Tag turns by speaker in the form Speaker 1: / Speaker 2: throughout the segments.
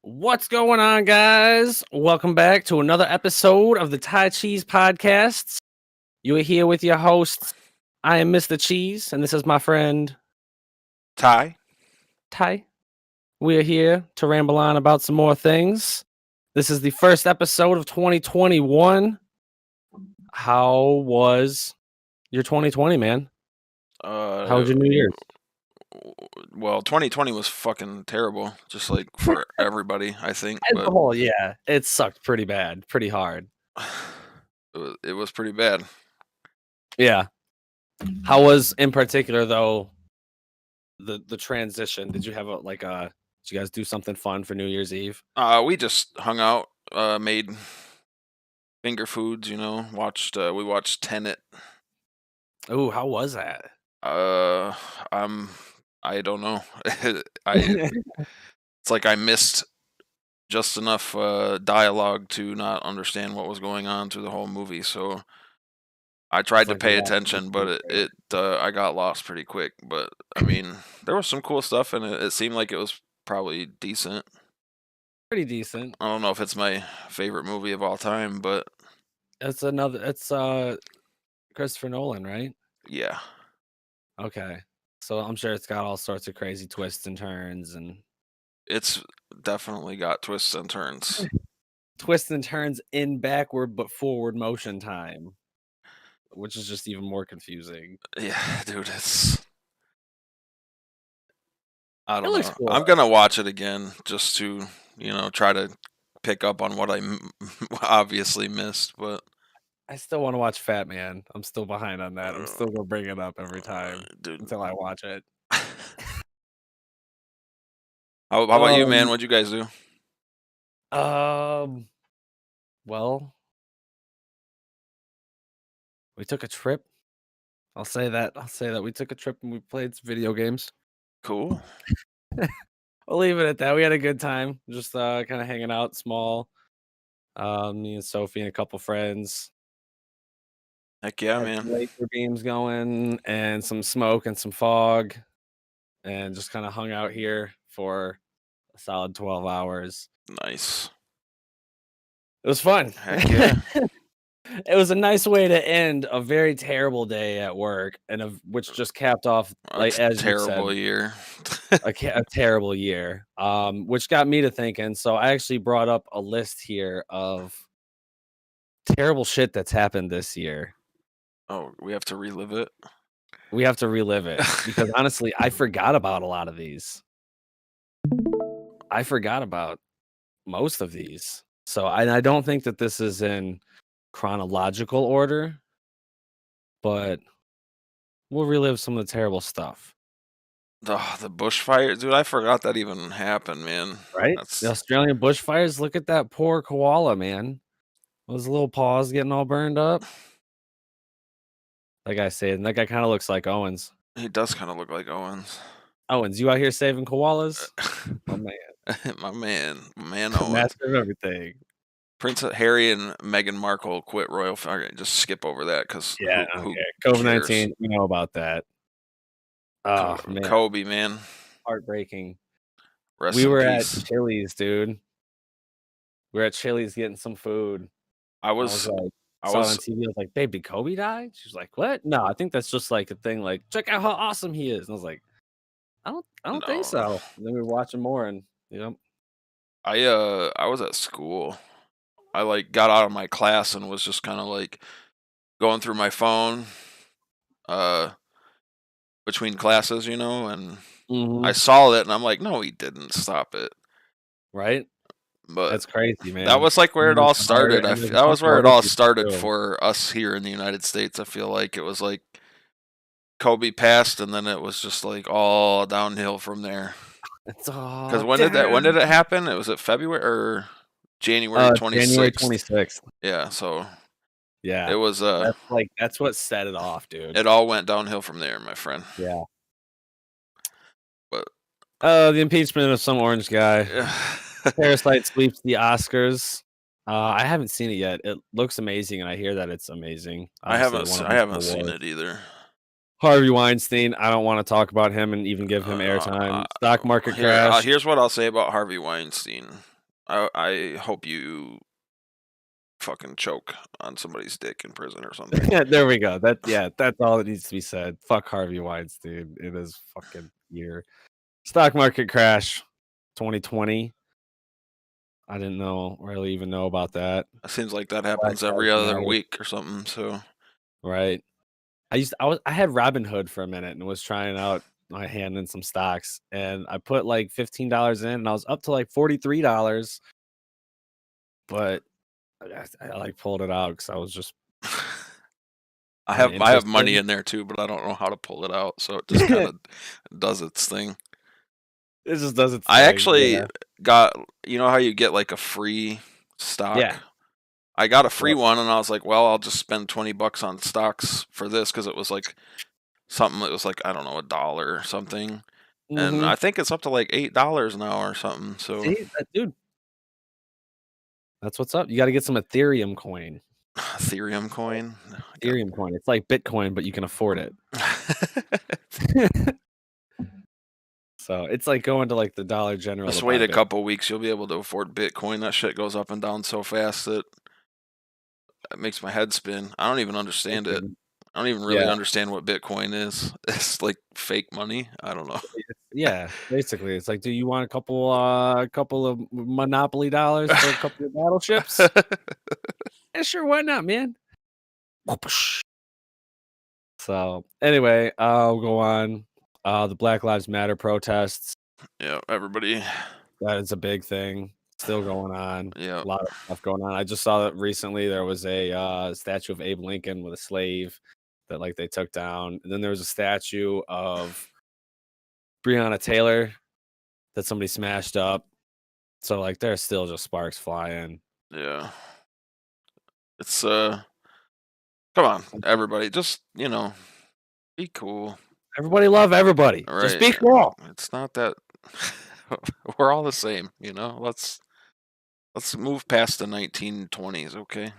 Speaker 1: What's going on, guys? Welcome back to another episode of the Cheez podcasts. You are here with your hosts. I am Mr. Cheez, and this is my friend
Speaker 2: Ty.
Speaker 1: We are here to ramble on about some more things. This is the first episode of 2021. How was your 2020, man? How was your New Year's?
Speaker 2: Well, 2020 was fucking terrible, just like for everybody, I think.
Speaker 1: As a whole, yeah, it sucked pretty bad, pretty hard.
Speaker 2: It was pretty bad.
Speaker 1: Yeah. How was, in particular, though, the transition? Did you have did you guys do something fun for New Year's Eve?
Speaker 2: We just hung out, made finger foods, we watched Tenet.
Speaker 1: Oh, how was that?
Speaker 2: I don't know. It's like I missed just enough dialogue to not understand what was going on through the whole movie, so I tried to pay attention, but I got lost pretty quick. But I mean, there was some cool stuff, and it seemed like it was probably decent.
Speaker 1: Pretty decent.
Speaker 2: I don't know if it's my favorite movie of all time, but
Speaker 1: It's Christopher Nolan, right?
Speaker 2: Yeah.
Speaker 1: Okay, so I'm sure it's got all sorts of crazy twists and turns, and
Speaker 2: it's definitely got twists and turns.
Speaker 1: Twists and turns in backward but forward motion time, which is just even more confusing.
Speaker 2: Yeah, dude, I don't know.
Speaker 1: Cool.
Speaker 2: I'm gonna watch it again just to, try to pick up on what I obviously missed, but
Speaker 1: I still want to watch Fat Man. I'm still behind on that. I'm still gonna bring it up every time until I watch it.
Speaker 2: How about you, man? What'd you guys do?
Speaker 1: Well, we took a trip. I'll say that we took a trip and we played some video games.
Speaker 2: Cool.
Speaker 1: I'll leave it at that. We had a good time, just kind of hanging out small. Me and Sophie and a couple friends.
Speaker 2: Heck yeah, man.
Speaker 1: Laser beams going and some smoke and some fog, and just kind of hung out here for a solid 12 hours.
Speaker 2: Nice.
Speaker 1: It was fun.
Speaker 2: Heck yeah.
Speaker 1: It was a nice way to end a very terrible day at work, and which just capped off
Speaker 2: a terrible year.
Speaker 1: a terrible year. Which got me to thinking. So I actually brought up a list here of terrible shit that's happened this year.
Speaker 2: Oh, we have to relive it?
Speaker 1: We have to relive it because honestly, I forgot about a lot of these. I forgot about most of these. So I don't think that this is in chronological order, but we'll relive some of the terrible stuff.
Speaker 2: The bushfire, dude, I forgot that even happened, man.
Speaker 1: Right? The Australian bushfires, look at that poor koala, man. Those little paws getting all burned up. That guy kind of looks like Owens.
Speaker 2: He does kind of look like Owens.
Speaker 1: Owens, you out here saving koalas? Oh man.
Speaker 2: my man Owens.
Speaker 1: Master of everything.
Speaker 2: Prince Harry and Meghan Markle quit royal family. Just skip over that because
Speaker 1: COVID-19, we know about that. Oh man,
Speaker 2: Kobe, man,
Speaker 1: heartbreaking.
Speaker 2: We
Speaker 1: were at Chili's, dude. We were at Chili's getting some food.
Speaker 2: I was
Speaker 1: on TV. I was like, "Babe, did Kobe die?" She was like, "What? No, I think that's just like a thing. Like, check out how awesome he is." And I was like, "I don't think so." And then we were watching more, and
Speaker 2: I was at school. I got out of my class and was just kind of going through my phone, between classes, and I saw it and I'm like, no, he didn't stop it.
Speaker 1: Right.
Speaker 2: But
Speaker 1: that's crazy, man.
Speaker 2: That was where it all started. That was where it all started for us here in the United States. I feel like it was Kobe passed, and then it was just all downhill from there. Because when did it happen? It was at February or January 26th.
Speaker 1: January 26th.
Speaker 2: Yeah. So.
Speaker 1: Yeah.
Speaker 2: It was
Speaker 1: that's what set it off, dude.
Speaker 2: It all went downhill from there, my friend.
Speaker 1: Yeah.
Speaker 2: But
Speaker 1: the impeachment of some orange guy. Parasite sweeps the Oscars. I haven't seen it yet. It looks amazing, and I hear that it's amazing.
Speaker 2: Obviously, I haven't seen it either.
Speaker 1: Harvey Weinstein. I don't want to talk about him and even give him airtime. Stock market crash.
Speaker 2: Here's what I'll say about Harvey Weinstein. I hope you fucking choke on somebody's dick in prison or something.
Speaker 1: There we go. That's all that needs to be said. Fuck Harvey Weinstein. It is fucking year. Stock market crash 2020. I didn't really even know about that.
Speaker 2: It seems like that
Speaker 1: Black
Speaker 2: happens every
Speaker 1: Lives
Speaker 2: other
Speaker 1: Matter,
Speaker 2: week or something. So
Speaker 1: right? I had Robinhood for a minute and was trying out my hand in some stocks, and I put like $15 in and I was up to like $43, but I like pulled it out because I was just
Speaker 2: I have money
Speaker 1: uninterested.
Speaker 2: in there too, but I don't know how to pull it out. So it just kind of does its thing.
Speaker 1: It just does its
Speaker 2: I
Speaker 1: thing.
Speaker 2: actually
Speaker 1: Yeah.
Speaker 2: got, you know how you get like a free stock?
Speaker 1: Yeah.
Speaker 2: I got a free
Speaker 1: Yep.
Speaker 2: one and I was like, well, I'll just spend 20 bucks on stocks for this because it was like something that was like, I don't know, $1 or something. And
Speaker 1: Mhm.
Speaker 2: I think it's up to like $8 now or something. So
Speaker 1: See, dude, that's what's up. You gotta get some Ethereum coin.
Speaker 2: Ethereum coin. I got
Speaker 1: Ethereum coin. It's like Bitcoin, but you can afford it. So, it's like going to, like, the Dollar General to
Speaker 2: Just
Speaker 1: buy
Speaker 2: wait a
Speaker 1: Bitcoin.
Speaker 2: couple weeks, you'll be able to afford Bitcoin. That shit goes up and down so fast that it makes my head spin. I don't even understand it. I don't even really
Speaker 1: Yeah.
Speaker 2: understand what Bitcoin is. It's like fake money. I don't know.
Speaker 1: Yeah, basically, it's like, "Do you want a couple of Monopoly dollars for a couple of battleships?" "Yeah, sure, why not, man?" So, anyway, I'll go on. The Black Lives Matter protests,
Speaker 2: Yeah, everybody.
Speaker 1: that is a big thing, still going on.
Speaker 2: Yeah.
Speaker 1: A lot of stuff going on. I just saw that recently there was a, statue of Abe Lincoln with a slave that, like, they took down, and then there was a statue of Breonna Taylor that somebody smashed up. So, like, there's still just sparks flying.
Speaker 2: Yeah. It's come on, everybody. Just, be cool.
Speaker 1: Everybody love everybody.
Speaker 2: All
Speaker 1: Just
Speaker 2: right.
Speaker 1: be cool,
Speaker 2: It's not that we're all the same. Let's move past the 1920s, okay?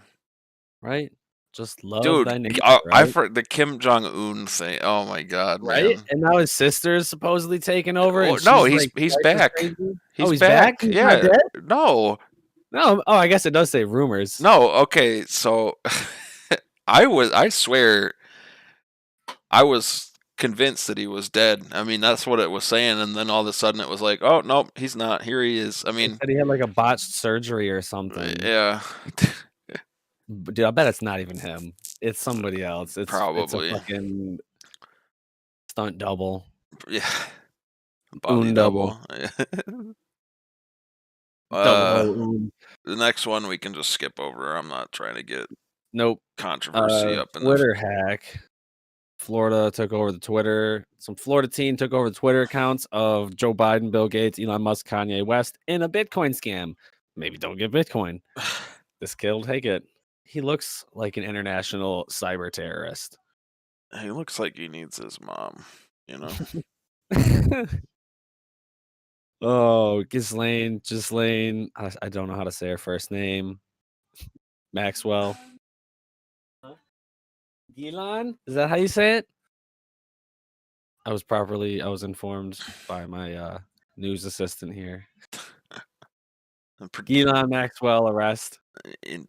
Speaker 1: right? Just love
Speaker 2: Dude,
Speaker 1: thy neighbor,
Speaker 2: I
Speaker 1: right?
Speaker 2: for the Kim Jong Un thing. Oh my god,
Speaker 1: Right?
Speaker 2: man.
Speaker 1: And now his sister's supposedly taking over,
Speaker 2: Oh,
Speaker 1: and
Speaker 2: no,
Speaker 1: she's, like,
Speaker 2: he's
Speaker 1: twice as
Speaker 2: back.
Speaker 1: crazy. Oh,
Speaker 2: He's
Speaker 1: he's back?
Speaker 2: back.
Speaker 1: He's not
Speaker 2: Yeah.
Speaker 1: dead?
Speaker 2: No.
Speaker 1: No. Oh, I guess it does say rumors.
Speaker 2: No, okay. So I swear I was convinced that he was dead. I mean, that's what it was saying, and then all of a sudden it was like, "Oh, nope, he's not. Here he is." I
Speaker 1: They
Speaker 2: mean,
Speaker 1: said he had, like, a botched surgery or something.
Speaker 2: yeah.
Speaker 1: Dude, I bet it's not even him. It's somebody else. It's a
Speaker 2: Probably.
Speaker 1: fucking stunt double.
Speaker 2: Yeah. Body
Speaker 1: Un double.
Speaker 2: double.
Speaker 1: Double
Speaker 2: Uh,
Speaker 1: O un.
Speaker 2: the next one we can just skip over. I'm not trying to get
Speaker 1: Nope.
Speaker 2: controversy up in the
Speaker 1: Twitter hack. Florida took over the Twitter. Some Florida teen took over the Twitter accounts of Joe Biden, Bill Gates, Elon Musk, Kanye West in a Bitcoin scam. Maybe don't get Bitcoin. This kid will take it. He looks like an international cyber terrorist.
Speaker 2: He looks like he needs his mom, you know?
Speaker 1: Oh, Ghislaine. I don't know how to say her first name. Maxwell. Huh? Ghislaine? Is that how you say it? I was informed by my news assistant here.
Speaker 2: I'm pre-
Speaker 1: Ghislaine Maxwell arrest.
Speaker 2: in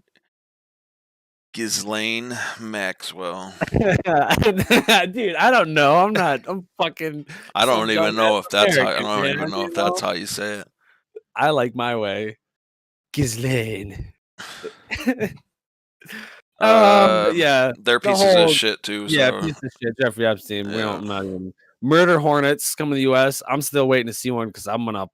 Speaker 2: Ghislaine Maxwell.
Speaker 1: Dude, I don't know. I'm fucking
Speaker 2: I don't
Speaker 1: some
Speaker 2: even
Speaker 1: dumbass
Speaker 2: know if that's how. I
Speaker 1: American,
Speaker 2: don't even
Speaker 1: man,
Speaker 2: know if that's how you say it.
Speaker 1: I like my way. Ghislaine. Yeah,
Speaker 2: They're
Speaker 1: the
Speaker 2: pieces of
Speaker 1: whole
Speaker 2: shit too.
Speaker 1: yeah,
Speaker 2: So
Speaker 1: piece of shit, Jeffrey Epstein.
Speaker 2: yeah,
Speaker 1: I'm not even murder hornets coming to the US. I'm still waiting to see one because I'm gonna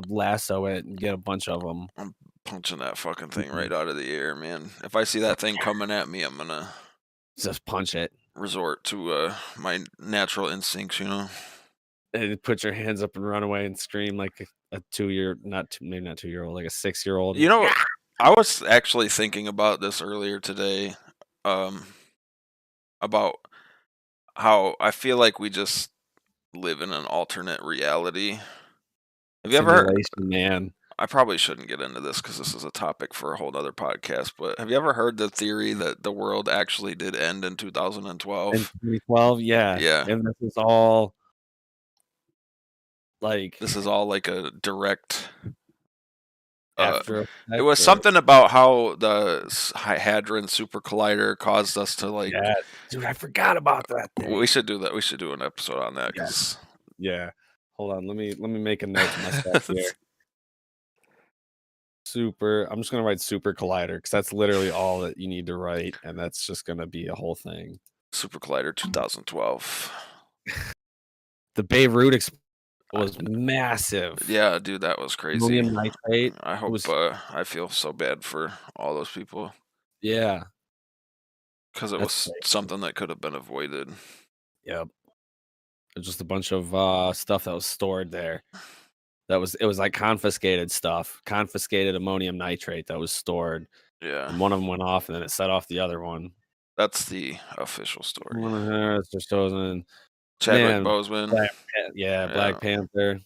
Speaker 1: lasso it and get a bunch of them.
Speaker 2: I'm punching that fucking thing right out of the air, man. If I see that thing coming at me, I'm gonna
Speaker 1: Just punch it
Speaker 2: resort to my natural instincts.
Speaker 1: and put your hands up and run away and scream like a 2 year, maybe not 2 year old, like a 6 year old.
Speaker 2: You know, I was actually thinking about this earlier today, um, about how I feel like we just live in an alternate reality. Have you ever
Speaker 1: Simulation, man.
Speaker 2: I probably shouldn't get into this because this is a topic for a whole other podcast, but have you ever heard the theory that the world actually did end in
Speaker 1: In
Speaker 2: 2012?
Speaker 1: 2012, yeah,
Speaker 2: Yeah.
Speaker 1: and this is all like
Speaker 2: This is all like a direct Uh,
Speaker 1: After
Speaker 2: it
Speaker 1: Effects
Speaker 2: was
Speaker 1: or
Speaker 2: something about how the Hadron Super Collider caused us to like.
Speaker 1: yeah, dude, I forgot about that
Speaker 2: We
Speaker 1: thing.
Speaker 2: should do that. We should do an episode on that
Speaker 1: Yeah,
Speaker 2: because
Speaker 1: yeah. Hold on, let me make a note to myself here. Super I'm just gonna write Super Collider because that's literally all that you need to write, and that's just gonna be a whole thing.
Speaker 2: Super Collider 2012.
Speaker 1: The Beirut explosion
Speaker 2: I,
Speaker 1: was massive.
Speaker 2: yeah, dude, that was crazy.
Speaker 1: Ammonium nitrate,
Speaker 2: I
Speaker 1: it
Speaker 2: hope.
Speaker 1: was
Speaker 2: I feel so bad for all those people
Speaker 1: yeah,
Speaker 2: because it
Speaker 1: that's
Speaker 2: was
Speaker 1: crazy.
Speaker 2: something that could have been avoided.
Speaker 1: Yep. It's just a bunch of, stuff that was stored there. It was like confiscated stuff, confiscated ammonium nitrate that was stored,
Speaker 2: Yeah,
Speaker 1: and one of them went off, and then it set off the other one.
Speaker 2: that's the official story.
Speaker 1: One of hers just chosen
Speaker 2: Chadwick
Speaker 1: man,
Speaker 2: Boseman.
Speaker 1: Black
Speaker 2: Yeah,
Speaker 1: Panther.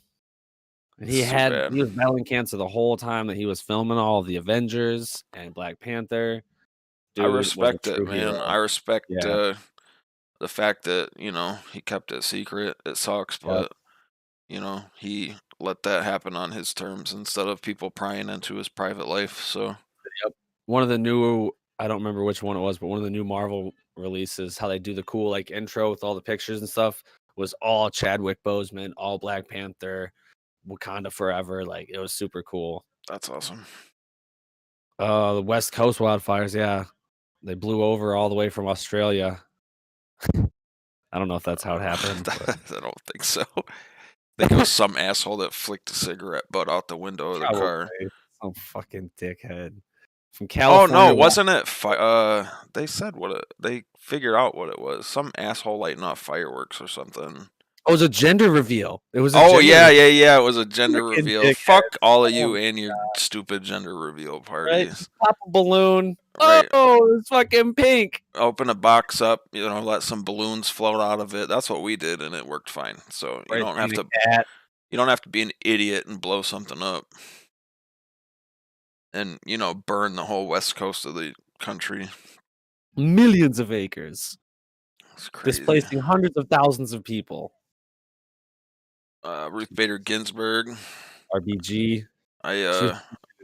Speaker 1: And
Speaker 2: it's too
Speaker 1: he
Speaker 2: bad.
Speaker 1: was battling cancer the whole time that he was filming all of the Avengers and Black Panther.
Speaker 2: I
Speaker 1: Dude was a
Speaker 2: respect it,
Speaker 1: true
Speaker 2: man.
Speaker 1: hero.
Speaker 2: I respect
Speaker 1: Yeah,
Speaker 2: the fact that he kept it secret. It sucks,
Speaker 1: yep,
Speaker 2: but he let that happen on his terms instead of people prying into his private life. So
Speaker 1: yep. One of the new I don't remember which one it was, but one of the new Marvel releases, how they do the cool, like, intro with all the pictures and stuff, was all Chadwick Boseman, all Black Panther, Wakanda Forever, like, it was super cool.
Speaker 2: that's awesome.
Speaker 1: The West Coast wildfires, yeah. They blew over all the way from Australia. I don't know if that's how it happened, but
Speaker 2: I don't think so. I think it was some asshole that flicked a cigarette butt out the window of the
Speaker 1: probably
Speaker 2: car.
Speaker 1: some fucking dickhead from
Speaker 2: Oh no,
Speaker 1: California.
Speaker 2: wasn't it? They said what it. They figured out what it was. Some asshole lighting off fireworks or something.
Speaker 1: Oh, it was a gender reveal. It was a
Speaker 2: Oh
Speaker 1: gender
Speaker 2: yeah,
Speaker 1: reveal.
Speaker 2: yeah, yeah. It was a gender
Speaker 1: Fucking
Speaker 2: reveal.
Speaker 1: dickhead.
Speaker 2: Fuck all of
Speaker 1: Oh,
Speaker 2: you and your stupid gender reveal
Speaker 1: right?
Speaker 2: parties.
Speaker 1: Pop a balloon.
Speaker 2: Right.
Speaker 1: Oh, it's fucking pink.
Speaker 2: Open a box up, let some balloons float out of it. That's what we did, and it worked fine. So you
Speaker 1: Right,
Speaker 2: don't have
Speaker 1: paint
Speaker 2: to
Speaker 1: a cat.
Speaker 2: you don't have to be an idiot and blow something up and burn the whole west coast of the country.
Speaker 1: Millions of acres,
Speaker 2: It's crazy.
Speaker 1: displacing hundreds of thousands of people.
Speaker 2: Ruth Bader Ginsburg.
Speaker 1: RBG.
Speaker 2: I
Speaker 1: She was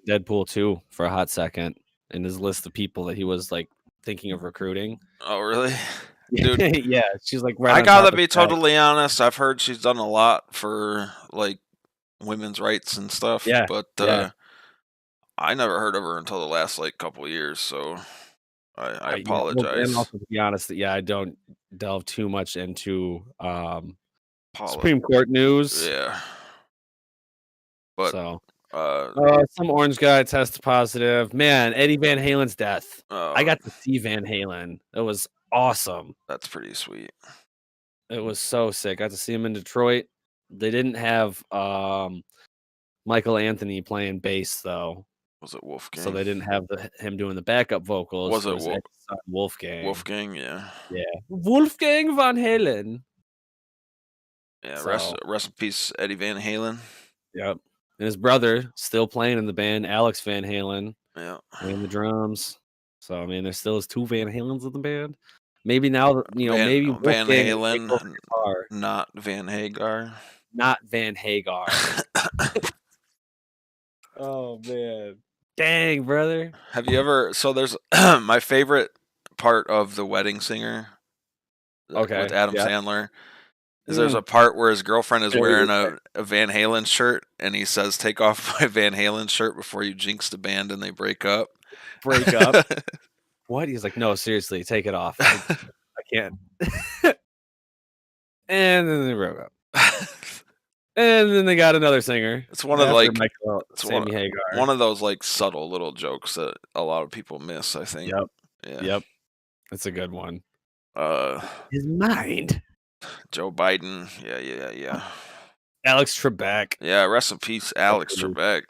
Speaker 1: in Deadpool 2 for a hot second in his list of people that he was, like, thinking of recruiting.
Speaker 2: Oh really, dude?
Speaker 1: Yeah, she's, like, right
Speaker 2: I
Speaker 1: on top
Speaker 2: gotta
Speaker 1: of
Speaker 2: be
Speaker 1: track.
Speaker 2: totally honest. I've heard she's done a lot for like women's rights and stuff,
Speaker 1: Yeah,
Speaker 2: but
Speaker 1: yeah.
Speaker 2: I never heard of her until the last like couple years. So I
Speaker 1: Yeah, well, and
Speaker 2: apologize.
Speaker 1: also to be honest, yeah, I don't delve too much into,
Speaker 2: Poli-
Speaker 1: Supreme Court news,
Speaker 2: yeah, but
Speaker 1: so
Speaker 2: uh,
Speaker 1: some orange guy tested positive. Man, Eddie Van Halen's death. I
Speaker 2: uh,
Speaker 1: got to see Van Halen. It was awesome.
Speaker 2: that's pretty sweet.
Speaker 1: It was so sick. Got to see him in Detroit. They didn't have, Michael Anthony playing bass, though,
Speaker 2: Was it
Speaker 1: so
Speaker 2: Wolfgang?
Speaker 1: they didn't have him doing the backup vocals.
Speaker 2: Was
Speaker 1: It
Speaker 2: it
Speaker 1: was Eddie's son, Wolfgang.
Speaker 2: Wolfgang? Yeah,
Speaker 1: Yeah. Wolfgang Van Halen.
Speaker 2: yeah. Rest
Speaker 1: So,
Speaker 2: rest in peace, Eddie Van Halen.
Speaker 1: yep. And his brother still playing in the band, Alex Van Halen,
Speaker 2: Yeah,
Speaker 1: playing the drums. So, I mean, there still is 2 Van Halens in the band. Maybe now, maybe
Speaker 2: Van
Speaker 1: Wolfgang will take
Speaker 2: Halen,
Speaker 1: over guitar,
Speaker 2: not Van Hagar.
Speaker 1: not Van Hagar. Oh, man. Dang, brother.
Speaker 2: Have you ever? So there's my favorite part of The Wedding Singer with
Speaker 1: Okay,
Speaker 2: Adam
Speaker 1: yeah.
Speaker 2: Sandler is there's a
Speaker 1: Mm.
Speaker 2: part where his girlfriend is
Speaker 1: I know what you're
Speaker 2: wearing
Speaker 1: gonna say.
Speaker 2: a Van Halen shirt and he says, "Take off my Van Halen shirt before you jinx the band," and they break up.
Speaker 1: Break up. What? He's like, "No, seriously, take it off. I can't." And then they broke up. And then they got another singer
Speaker 2: It's one of
Speaker 1: after
Speaker 2: like
Speaker 1: Michael
Speaker 2: it's
Speaker 1: Sammy Hagar.
Speaker 2: one of those like subtle little jokes that a lot of people miss, I think.
Speaker 1: Yep,
Speaker 2: Yeah.
Speaker 1: yep. That's a good one.
Speaker 2: Uh,
Speaker 1: His mind.
Speaker 2: Joe Biden. Yeah, yeah, yeah.
Speaker 1: Alex Trebek.
Speaker 2: Yeah, rest in peace, Alex Trebek.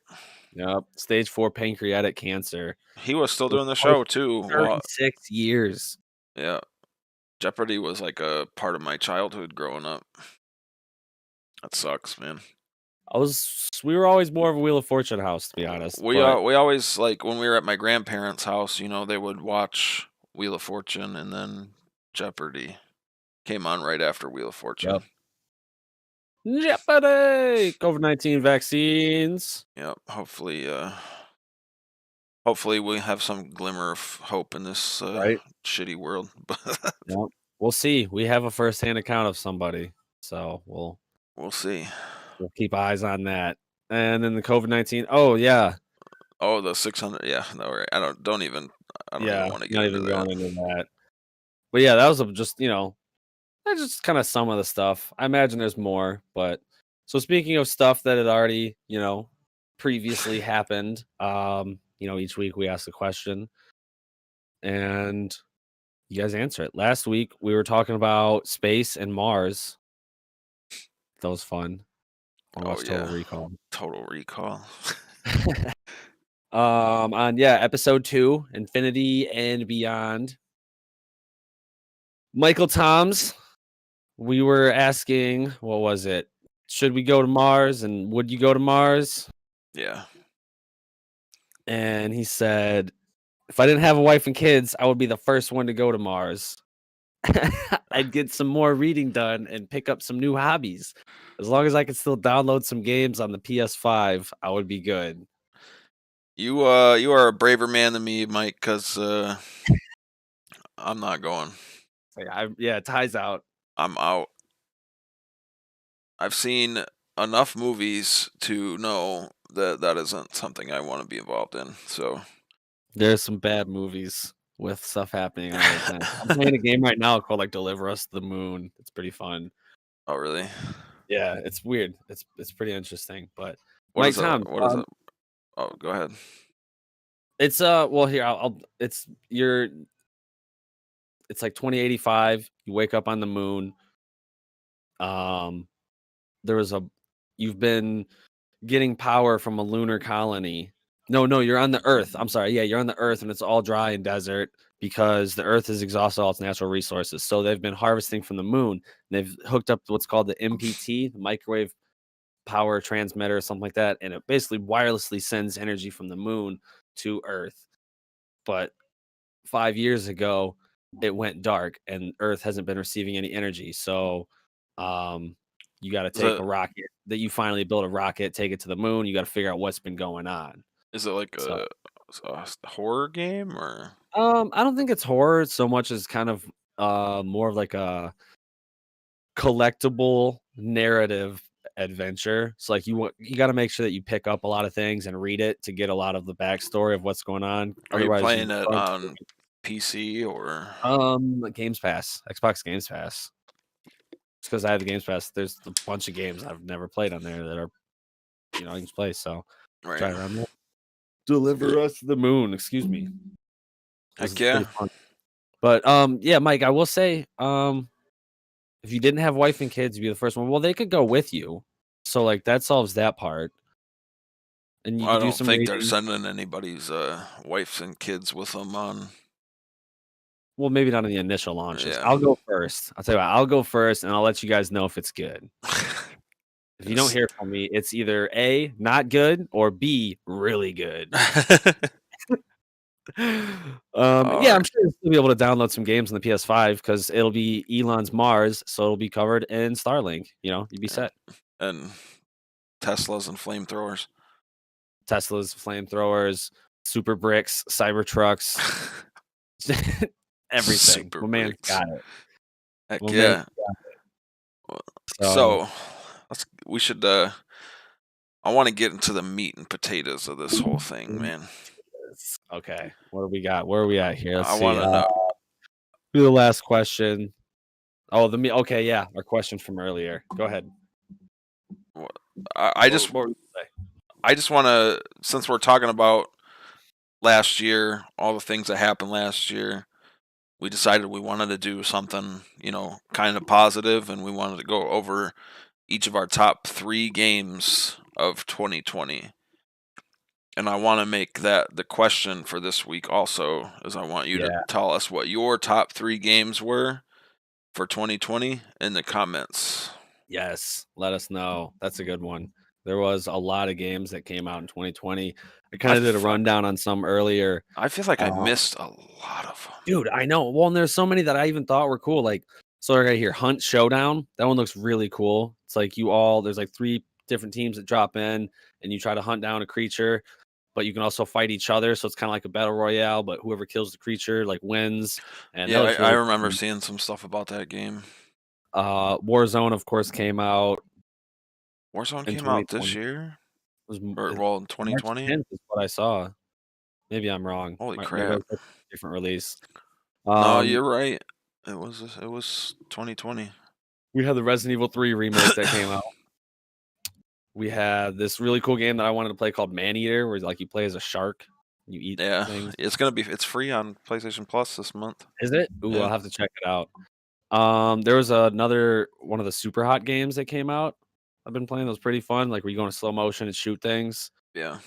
Speaker 1: Yep. Stage 4 pancreatic cancer.
Speaker 2: He was still
Speaker 1: Was
Speaker 2: doing the
Speaker 1: close
Speaker 2: show
Speaker 1: to
Speaker 2: too.
Speaker 1: 36 years.
Speaker 2: Yeah, Jeopardy was like a part of my childhood growing up. That sucks, man.
Speaker 1: We were always more of a Wheel of Fortune house, to be honest, but
Speaker 2: We always like when we were at my grandparents' house, they would watch Wheel of Fortune and then Jeopardy came on right after Wheel of Fortune.
Speaker 1: yep. Jeopardy! COVID-19 vaccines.
Speaker 2: Yep. Hopefully Hopefully, we have some glimmer of hope in this
Speaker 1: right?
Speaker 2: shitty world. But
Speaker 1: Yep. We'll see. We have a firsthand account of somebody, so
Speaker 2: we'll see.
Speaker 1: we'll keep eyes on that. And then the COVID-19. Oh yeah,
Speaker 2: Oh, the 600. Yeah, no, right. I don't even
Speaker 1: yeah.
Speaker 2: want to get
Speaker 1: Not
Speaker 2: into
Speaker 1: even
Speaker 2: that.
Speaker 1: going into that. But yeah, that was just that's just kind of some of the stuff. I imagine there's more, but so speaking of stuff that had already previously happened, each week we ask a question and you guys answer it. Last week we were talking about space and Mars. That was fun. I
Speaker 2: Oh
Speaker 1: watched Total
Speaker 2: yeah,
Speaker 1: Recall.
Speaker 2: Total Recall.
Speaker 1: On episode 2, Infinity and Beyond. Michael Toms, we were asking, what was it? Should we go to Mars and would you go to Mars?
Speaker 2: Yeah.
Speaker 1: And he said, if I didn't have a wife and kids, I would be the first one to go to Mars. I'd get some more reading done and pick up some new hobbies. As long as I could still download some games on the PS5, I would be good.
Speaker 2: You are a braver man than me, Mike, because I'm not going.
Speaker 1: Yeah, ties out.
Speaker 2: I'm out. I've seen enough movies to know that that isn't something I want to be involved in. So,
Speaker 1: There's some bad movies with stuff happening all the time. I'm playing a game right now called like Deliver Us to the Moon. It's pretty fun.
Speaker 2: oh really?
Speaker 1: Yeah, it's weird. It's pretty interesting. But Mike Tom,
Speaker 2: What is it? Oh, go ahead.
Speaker 1: it's well here I'll it's like 2085. You wake up on the moon. Um, there was a you've been getting power from a lunar colony. No, you're on the Earth. I'm sorry. Yeah, you're on the Earth, and it's all dry and desert because the Earth has exhausted all its natural resources. So they've been harvesting from the moon. They've hooked up what's called the MPT, the microwave power transmitter, or something like that, and it basically wirelessly sends energy from the moon to Earth. But 5 years ago, it went dark, and Earth hasn't been receiving any energy. So, you got to
Speaker 2: Is
Speaker 1: take
Speaker 2: it
Speaker 1: a rocket that you finally built a rocket, take it to the moon. You got to figure out what's been going on.
Speaker 2: is it like
Speaker 1: So,
Speaker 2: a horror game or?
Speaker 1: I don't think it's horror so much as kind of more of like a collectible narrative adventure. So like you got to make sure that you pick up a lot of things and read it to get a lot of the backstory of what's going on.
Speaker 2: Are you
Speaker 1: Otherwise, you
Speaker 2: playing it
Speaker 1: run
Speaker 2: on PC or?
Speaker 1: Games Pass, Xbox Games Pass. It's because I have the Games Pass. There's a bunch of games I've never played on there that are I can play. So
Speaker 2: Right.
Speaker 1: try it around there. Deliver Us to the Moon. Excuse me. This
Speaker 2: Heck
Speaker 1: is pretty
Speaker 2: yeah.
Speaker 1: fun. But yeah, Mike, I will say, if you didn't have wife and kids, you'd be the first one. Well, they could go with you. So like that solves that part. And you
Speaker 2: I
Speaker 1: could do
Speaker 2: don't
Speaker 1: some
Speaker 2: think they're
Speaker 1: reading.
Speaker 2: sending anybody's wives and kids with them on.
Speaker 1: Well, maybe not in the initial launches.
Speaker 2: Yeah.
Speaker 1: I'll go first. I'll tell you what, I'll go first and I'll let you guys know if it's good. If you don't
Speaker 2: Yes.
Speaker 1: hear from me, it's either A, not good, or B, really good.
Speaker 2: All
Speaker 1: Yeah, I'm
Speaker 2: right.
Speaker 1: sure you'll be able to download some games on the PS5 because it'll be Elon's Mars, so it'll be covered in Starlink. You'd be
Speaker 2: Yeah.
Speaker 1: set.
Speaker 2: And Teslas and flamethrowers.
Speaker 1: Teslas, flamethrowers, super bricks, cyber trucks, everything.
Speaker 2: Super
Speaker 1: My man's
Speaker 2: bricks.
Speaker 1: got it.
Speaker 2: Heck
Speaker 1: My man.
Speaker 2: yeah.
Speaker 1: So
Speaker 2: So we should I want to get into the meat and potatoes of this whole thing, man.
Speaker 1: okay, what do we got? Where are we at here? Let's
Speaker 2: I
Speaker 1: see.
Speaker 2: want to know.
Speaker 1: Do the last question. Oh, the me. Okay, yeah, our question from earlier. Go ahead.
Speaker 2: what- I just
Speaker 1: What were you gonna say?
Speaker 2: I just want to, since we're talking about last year, all the things that happened last year, we decided we wanted to do something, kind of positive, and we wanted to go over each of our top 3 games of 2020. And I want to make that the question for this week also, is I want you to
Speaker 1: Yeah.
Speaker 2: tell us what your top 3 games were for 2020 in the comments.
Speaker 1: Yes. Let us know. That's a good one. There was a lot of games that came out in 2020. I
Speaker 2: I,
Speaker 1: kind of did a
Speaker 2: f-
Speaker 1: rundown on some earlier.
Speaker 2: I feel like I
Speaker 1: Uh,
Speaker 2: missed a lot of them.
Speaker 1: Dude, I know. Well, and there's so many that I even thought were cool. Like, so right here, Hunt Showdown. That one looks really cool. It's like there's like 3 different teams that drop in and you try to hunt down a creature. but you can also fight each other. So it's kind of like a battle royale, but whoever kills the creature like wins, and that
Speaker 2: Yeah,
Speaker 1: looks
Speaker 2: I
Speaker 1: really
Speaker 2: remember
Speaker 1: fun.
Speaker 2: seeing some stuff about that game.
Speaker 1: Warzone, of course, came out
Speaker 2: Warzone
Speaker 1: in
Speaker 2: came out this
Speaker 1: 2020. It
Speaker 2: year?
Speaker 1: was
Speaker 2: Or,
Speaker 1: it,
Speaker 2: well, in
Speaker 1: March
Speaker 2: 2020?
Speaker 1: 10th is what I saw. Maybe I'm wrong.
Speaker 2: Holy
Speaker 1: Maybe I
Speaker 2: crap.
Speaker 1: was looking at a different release.
Speaker 2: No,
Speaker 1: Um,
Speaker 2: you're right. It was 2020.
Speaker 1: we had the Resident Evil 3 remake that came out. We had this really cool game that I wanted to play called Maneater, where like you play as a shark, you eat
Speaker 2: Yeah,
Speaker 1: things.
Speaker 2: it's free on PlayStation Plus this month.
Speaker 1: Is it? Ooh, I'll
Speaker 2: Yeah,
Speaker 1: have to check it out. There was another one of the super hot games that came out. I've been playing. Those pretty fun. Like where you go in slow motion and shoot things.
Speaker 2: yeah.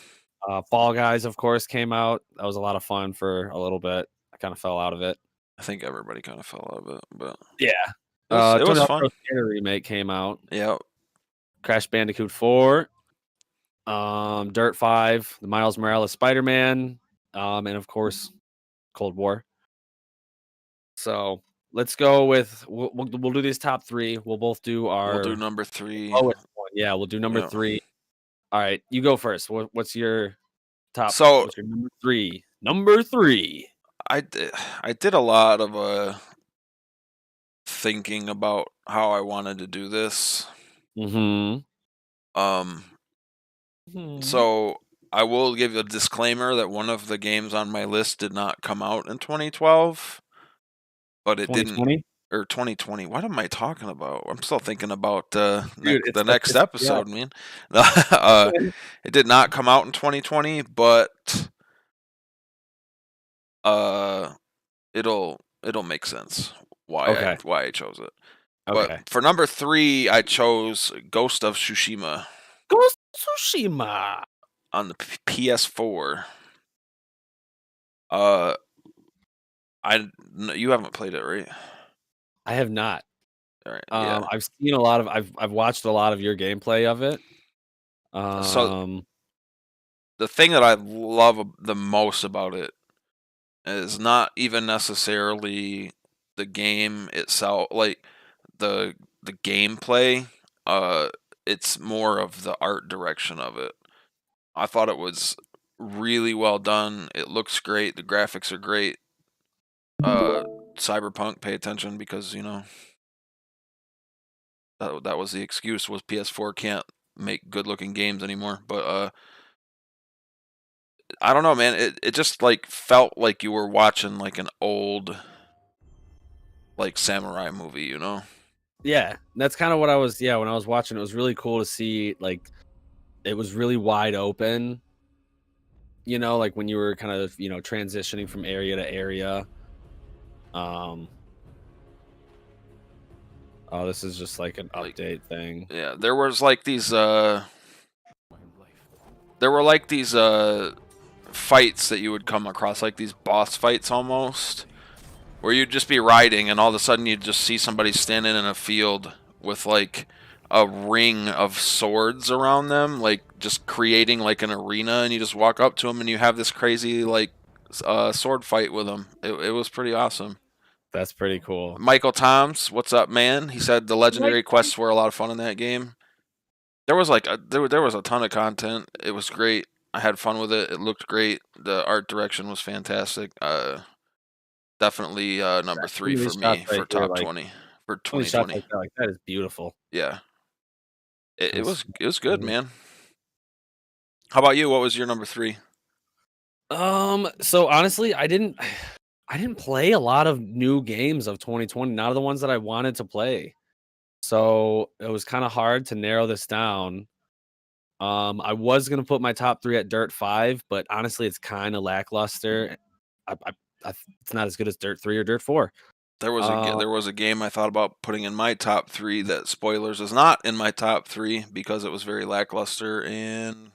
Speaker 1: Fall Guys, of course, came out. That was a lot of fun for a little bit. I kind of fell out of it.
Speaker 2: I think everybody kind of fell out of it, but
Speaker 1: Yeah.
Speaker 2: it
Speaker 1: Tony
Speaker 2: was
Speaker 1: Hawk's
Speaker 2: fun.
Speaker 1: Pro Skater remake came out.
Speaker 2: Yeah,
Speaker 1: Crash Bandicoot 4. Dirt 5, the Miles Morales Spider-Man, and of course, Cold War. So let's go with we'll do these top three. We'll both do
Speaker 2: we'll do
Speaker 1: our
Speaker 2: number 3.
Speaker 1: lowest one. Yeah, we'll do number
Speaker 2: Yeah.
Speaker 1: three. All right, you go first. What's your top?
Speaker 2: So
Speaker 1: What's your number three? Number three.
Speaker 2: I did a lot of thinking about how I wanted to do this.
Speaker 1: Mm-hmm.
Speaker 2: Um,
Speaker 1: Hmm.
Speaker 2: so I will give a disclaimer that one of the games on my list did not come out in 2012, but it didn't
Speaker 1: 2020,
Speaker 2: or 2020. What am I talking about? I'm still thinking about
Speaker 1: dude.
Speaker 2: the
Speaker 1: It's the
Speaker 2: next
Speaker 1: yeah.
Speaker 2: episode, man. It did not come out in 2020, but uh, it'll make sense
Speaker 1: Okay.
Speaker 2: why I chose it. But
Speaker 1: Okay.
Speaker 2: for number 3, I chose Ghost of Tsushima
Speaker 1: Ghost of Tsushima.
Speaker 2: on the PS4. Uh, you haven't played it, right?
Speaker 1: I have not.
Speaker 2: All right, yeah.
Speaker 1: I've seen a lot of. I've watched a lot of your gameplay of it.
Speaker 2: So
Speaker 1: Um.
Speaker 2: the thing that I love the most about it is not even necessarily the game itself, like the the gameplay. Uh, it's more of the art direction of it. I thought it was really well done. It looks great. The graphics are great. Cyberpunk, pay attention because that was the excuse was PS4 can't make good looking games anymore. But I don't know, man. It just like felt like you were watching like an old like samurai movie, you know?
Speaker 1: Yeah, that's kind of what I was. Yeah, when I was watching, it was really cool to see. Like, it was really wide open. Like when you were kind of transitioning from area to area. Um. Oh, this is just like an
Speaker 2: Like
Speaker 1: update thing.
Speaker 2: yeah, there were like these fights that you would come across, like these boss fights almost, where you'd just be riding and all of a sudden you'd just see somebody standing in a field with like a ring of swords around them, like just creating like an arena, and you just walk up to them and you have this crazy like sword fight with them. It was pretty awesome.
Speaker 1: That's pretty cool.
Speaker 2: Michael Toms, what's up, man? He said the
Speaker 1: Like,
Speaker 2: legendary quests were a lot of fun in that game. There was like there was a ton of content. It was great. I had fun with it. It looked great. The art direction was fantastic. Definitely number
Speaker 1: some
Speaker 2: 3
Speaker 1: of
Speaker 2: for
Speaker 1: these shots
Speaker 2: me
Speaker 1: right
Speaker 2: for
Speaker 1: here,
Speaker 2: top 20 for
Speaker 1: some of these shots
Speaker 2: 2020.
Speaker 1: like that is beautiful.
Speaker 2: Yeah,
Speaker 1: That's
Speaker 2: it was good, man. How about you? What was your number 3?
Speaker 1: So honestly, I didn't play a lot of new games of 2020, not of the ones that I wanted to play. So it was kind of hard to narrow this down. I was gonna put my top three at Dirt 5, but honestly, it's kind of lackluster. It's not as good as Dirt 3 or Dirt 4.
Speaker 2: There was a game I thought about putting in my top 3 that spoilers is not in my top 3 because it was very lackluster and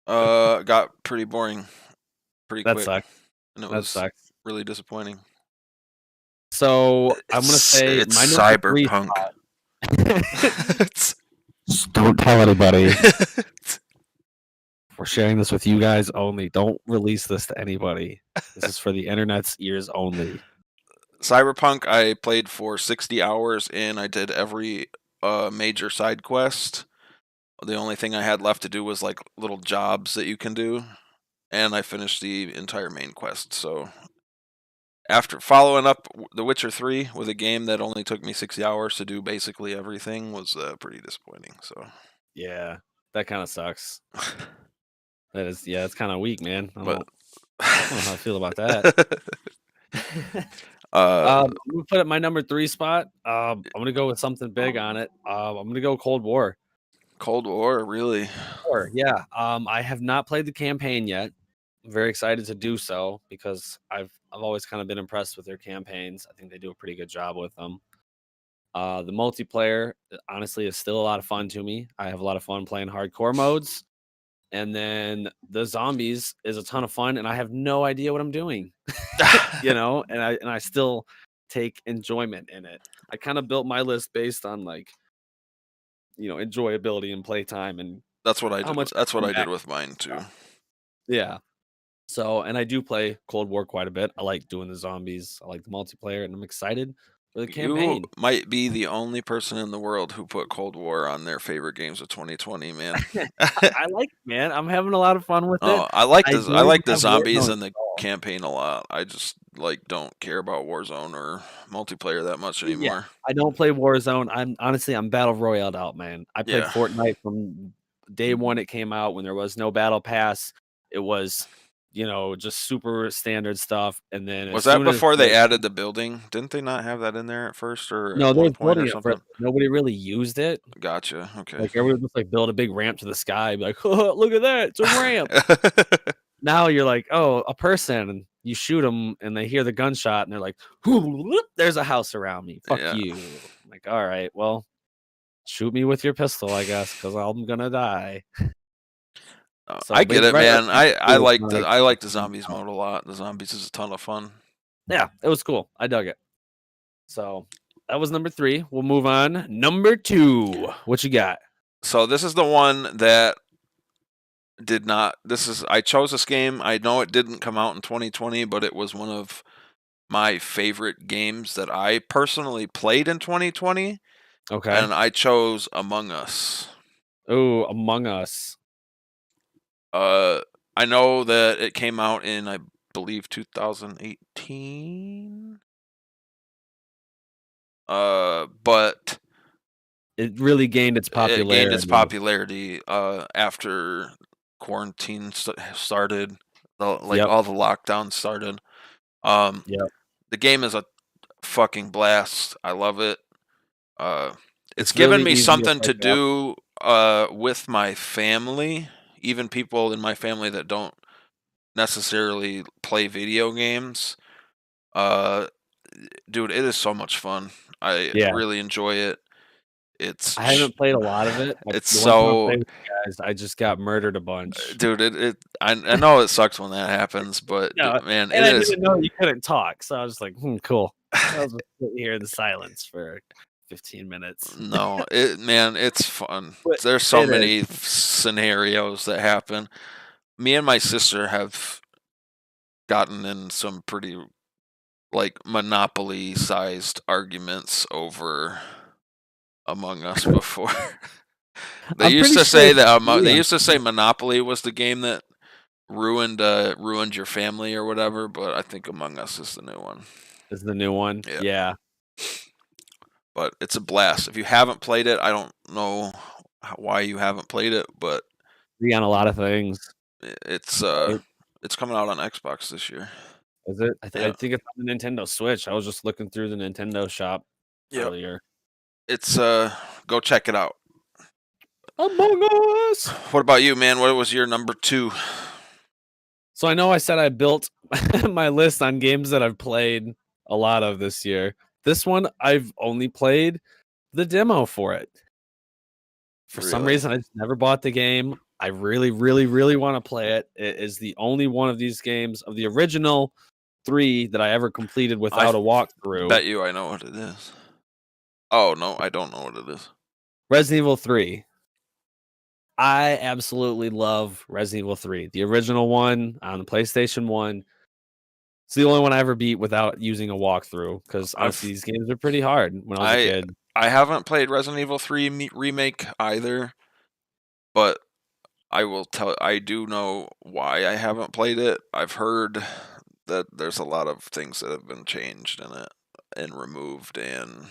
Speaker 2: got pretty boring pretty
Speaker 1: That
Speaker 2: quick,
Speaker 1: sucks.
Speaker 2: and it
Speaker 1: That
Speaker 2: was
Speaker 1: sucks.
Speaker 2: really disappointing.
Speaker 1: So I'm gonna say
Speaker 2: It's
Speaker 1: my number three
Speaker 2: cyberpunk.
Speaker 1: spot. Don't tell anybody. We're sharing this with you guys only. Don't release this to anybody. This is for the internet's ears only.
Speaker 2: Cyberpunk, I played for 60 hours and I did every major side quest. The only thing I had left to do was like little jobs that you can do, and I finished the entire main quest. So after following up The Witcher 3 with a game that only took me 60 hours to do basically everything was pretty disappointing. So,
Speaker 1: Yeah, that kind of sucks. That is, yeah, it's kind of weak, man.
Speaker 2: but
Speaker 1: I don't know how I feel about that.
Speaker 2: uh,
Speaker 1: I'm gonna put it my number 3 spot. I'm gonna go with something big on it. I'm gonna go Cold War.
Speaker 2: Cold War, really?
Speaker 1: Sure, yeah. I have not played the campaign yet. I'm very excited to do so because I've always kind of been impressed with their campaigns. I think they do a pretty good job with them. The multiplayer, honestly, is still a lot of fun to me. I have a lot of fun playing hardcore modes. And then the zombies is a ton of fun, and I have no idea what I'm doing, and I still take enjoyment in it. I kind of built my list based on like, enjoyability and playtime and
Speaker 2: That's what I
Speaker 1: how
Speaker 2: did.
Speaker 1: much
Speaker 2: That's
Speaker 1: I
Speaker 2: what
Speaker 1: come
Speaker 2: I did
Speaker 1: back.
Speaker 2: with mine too.
Speaker 1: Yeah. So, and I do play Cold War quite a bit. I like doing the zombies. I like the multiplayer, and I'm excited for the
Speaker 2: You
Speaker 1: campaign.
Speaker 2: might be the only person in the world who put Cold War on their favorite games of 2020, man.
Speaker 1: I like it, man. I'm having a lot of fun with it.
Speaker 2: Oh, I like
Speaker 1: I
Speaker 2: this.
Speaker 1: don't
Speaker 2: I
Speaker 1: even
Speaker 2: like the
Speaker 1: have
Speaker 2: zombies
Speaker 1: Warzone
Speaker 2: in the
Speaker 1: installed.
Speaker 2: campaign a lot. I just like don't care about Warzone or multiplayer that much
Speaker 1: Yeah,
Speaker 2: anymore.
Speaker 1: I don't play Warzone. I'm Battle Royale out, man. I played
Speaker 2: Yeah.
Speaker 1: Fortnite from day one it came out when there was no battle pass. It was, just super standard stuff. And then as
Speaker 2: Was that
Speaker 1: soon as
Speaker 2: before they added the building? Didn't they not have that in there at first or
Speaker 1: no,
Speaker 2: at
Speaker 1: there
Speaker 2: one
Speaker 1: was
Speaker 2: point or
Speaker 1: building it
Speaker 2: something?
Speaker 1: first. Nobody really used it.
Speaker 2: Gotcha. Okay.
Speaker 1: Like everybody would just like build a big ramp to the sky, be like, oh, look at that, it's a ramp. Now you're like, oh, a person, and you shoot them, and they hear the gunshot, and they're like, there's a house around me. Fuck
Speaker 2: Yeah.
Speaker 1: you. I'm like, all right, well, shoot me with your pistol, I guess, because I'm gonna die.
Speaker 2: I
Speaker 1: So,
Speaker 2: get
Speaker 1: but
Speaker 2: it,
Speaker 1: right
Speaker 2: man.
Speaker 1: around
Speaker 2: I
Speaker 1: school is
Speaker 2: like
Speaker 1: when
Speaker 2: the
Speaker 1: I
Speaker 2: I like the
Speaker 1: came
Speaker 2: zombies
Speaker 1: out.
Speaker 2: mode a lot. The zombies is a ton of fun.
Speaker 1: Yeah, it was cool. I dug it. So that was number 3. We'll move on. Number 2. What you got?
Speaker 2: So this is the one that did not. I chose this game. I know it didn't come out in 2020, but it was one of my favorite games that I personally played in 2020,
Speaker 1: Okay.
Speaker 2: and I chose Among Us.
Speaker 1: Oh, Among Us.
Speaker 2: Uh, I know that it came out in, I believe, 2018. But
Speaker 1: It really gained its
Speaker 2: it gained its
Speaker 1: popularity.
Speaker 2: popularity after quarantine started, like
Speaker 1: Yep.
Speaker 2: all the lockdowns started. Um,
Speaker 1: Yep.
Speaker 2: the game is a fucking blast. I love it. Uh, it's
Speaker 1: It's
Speaker 2: given
Speaker 1: really
Speaker 2: me
Speaker 1: easy to
Speaker 2: something to
Speaker 1: pick up.
Speaker 2: do with my family, even people in my family that don't necessarily play video games. Uh, Dude, it is so much fun. I
Speaker 1: Yeah.
Speaker 2: really enjoy it. It's
Speaker 1: I haven't played a lot of it.
Speaker 2: it's
Speaker 1: The one time I
Speaker 2: so
Speaker 1: played with you guys, I just got murdered a bunch.
Speaker 2: dude, I know it sucks when that happens, but
Speaker 1: No,
Speaker 2: man,
Speaker 1: and
Speaker 2: it
Speaker 1: I
Speaker 2: is.
Speaker 1: didn't know you couldn't talk, so I was like, cool." I'll just sit here in silence for 15 minutes.
Speaker 2: No, it's fun.
Speaker 1: But
Speaker 2: There's so
Speaker 1: it is.
Speaker 2: many scenarios that happen. Me and my sister have gotten in some pretty like Monopoly sized arguments over Among Us before. They
Speaker 1: I'm
Speaker 2: used
Speaker 1: pretty
Speaker 2: to
Speaker 1: sure
Speaker 2: say
Speaker 1: it's
Speaker 2: that
Speaker 1: free
Speaker 2: they
Speaker 1: on
Speaker 2: used to say Monopoly was the game that ruined your family or whatever, but I think Among Us is the new one.
Speaker 1: is the new one.
Speaker 2: Yeah,
Speaker 1: Yeah.
Speaker 2: but it's a blast. If you haven't played it, I don't know why you haven't played it, but
Speaker 1: Free on a lot of things,
Speaker 2: it's
Speaker 1: right?
Speaker 2: it's coming out on Xbox this year.
Speaker 1: Is it? I
Speaker 2: Yeah,
Speaker 1: think it's on the Nintendo Switch. I was just looking through the Nintendo shop
Speaker 2: yep.
Speaker 1: earlier.
Speaker 2: It's go check it out.
Speaker 1: Among Us!
Speaker 2: What about you, man? What was your number 2?
Speaker 1: So I know I said I built my list on games that I've played a lot of this year. This one, I've only played the demo for it. For some
Speaker 2: Really?
Speaker 1: reason, I just never bought the game. I really, really, really want to play it. It is the only one of these games of the original 3 that I ever completed
Speaker 2: I
Speaker 1: without a walkthrough.
Speaker 2: bet you I know what it is. Oh no, I don't know what it is.
Speaker 1: Resident Evil 3. I absolutely love Resident Evil 3. The original one on the PlayStation 1. It's the only one I ever beat without using a walkthrough because honestly,
Speaker 2: I've
Speaker 1: these games are pretty hard when I was a
Speaker 2: I
Speaker 1: kid.
Speaker 2: I haven't played Resident Evil 3 remake either. but I do know why I haven't played it. I've heard that there's a lot of things that have been changed in it and removed, and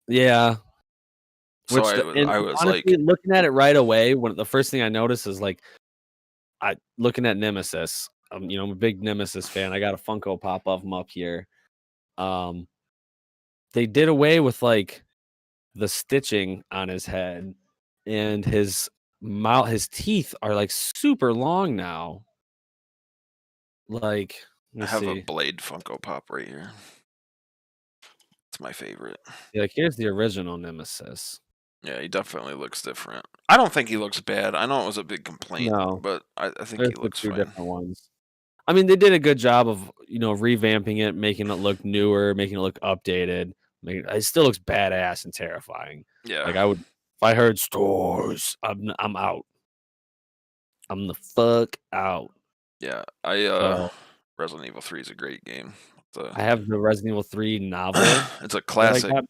Speaker 1: Yeah,
Speaker 2: so
Speaker 1: and
Speaker 2: I was like,
Speaker 1: honestly, looking at it right away, when the first thing I noticed is, like, looking at Nemesis, I'm a big Nemesis fan. I got a Funko Pop of him up here. Um, they did away with, like, the stitching on his head, and his teeth are, like, super long now. Like, let
Speaker 2: I
Speaker 1: me
Speaker 2: have a
Speaker 1: see.
Speaker 2: Blade Funko Pop right here. It's my favorite.
Speaker 1: Yeah, like, here's the original Nemesis.
Speaker 2: Yeah, he definitely looks different. I don't think he looks bad. I know it was a big complaint,
Speaker 1: No,
Speaker 2: but I think
Speaker 1: there's
Speaker 2: he
Speaker 1: the
Speaker 2: looks
Speaker 1: 2
Speaker 2: fine.
Speaker 1: different ones. I mean, they did a good job of, revamping it, making it look newer, making it look updated. It still looks badass and terrifying.
Speaker 2: Yeah,
Speaker 1: Like, if I heard stores, I'm out. I'm the fuck out.
Speaker 2: yeah.
Speaker 1: So,
Speaker 2: Resident Evil 3 is a great game.
Speaker 1: I have the Resident Evil 3 novel
Speaker 2: It's a
Speaker 1: that I
Speaker 2: classic.
Speaker 1: got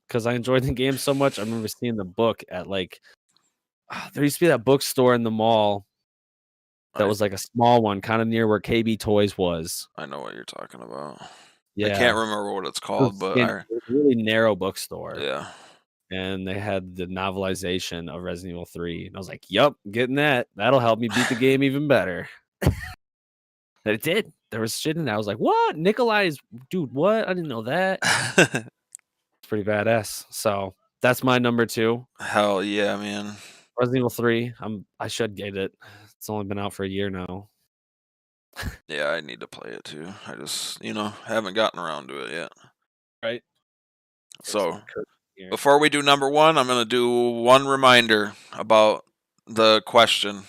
Speaker 1: because I enjoyed the game so much. I remember seeing the book at, like, there used to be that bookstore in the mall that
Speaker 2: I
Speaker 1: was, like, a small one kinda near where KB Toys was.
Speaker 2: I know what you're talking about. I can't
Speaker 1: Yeah.
Speaker 2: remember what it's
Speaker 1: It was
Speaker 2: called, but
Speaker 1: skinny. It was a really narrow bookstore,
Speaker 2: yeah,
Speaker 1: and they had the novelization of Resident Evil 3, and I was like, "Yup, getting that. That'll help me beat the game even better." And it did. There was shit in there. I was like, "What? Nikolai's dude, what? I didn't know that." It's pretty badass. So, that's my number 2.
Speaker 2: hell yeah, man.
Speaker 1: Resident Evil 3, I should get it. It's only been out for a year now.
Speaker 2: Yeah, I need to play it too. I just haven't gotten around to it yet.
Speaker 1: Right? Here's
Speaker 2: So
Speaker 1: some Kirk here.
Speaker 2: before we do number one, I'm gonna do one reminder about the question.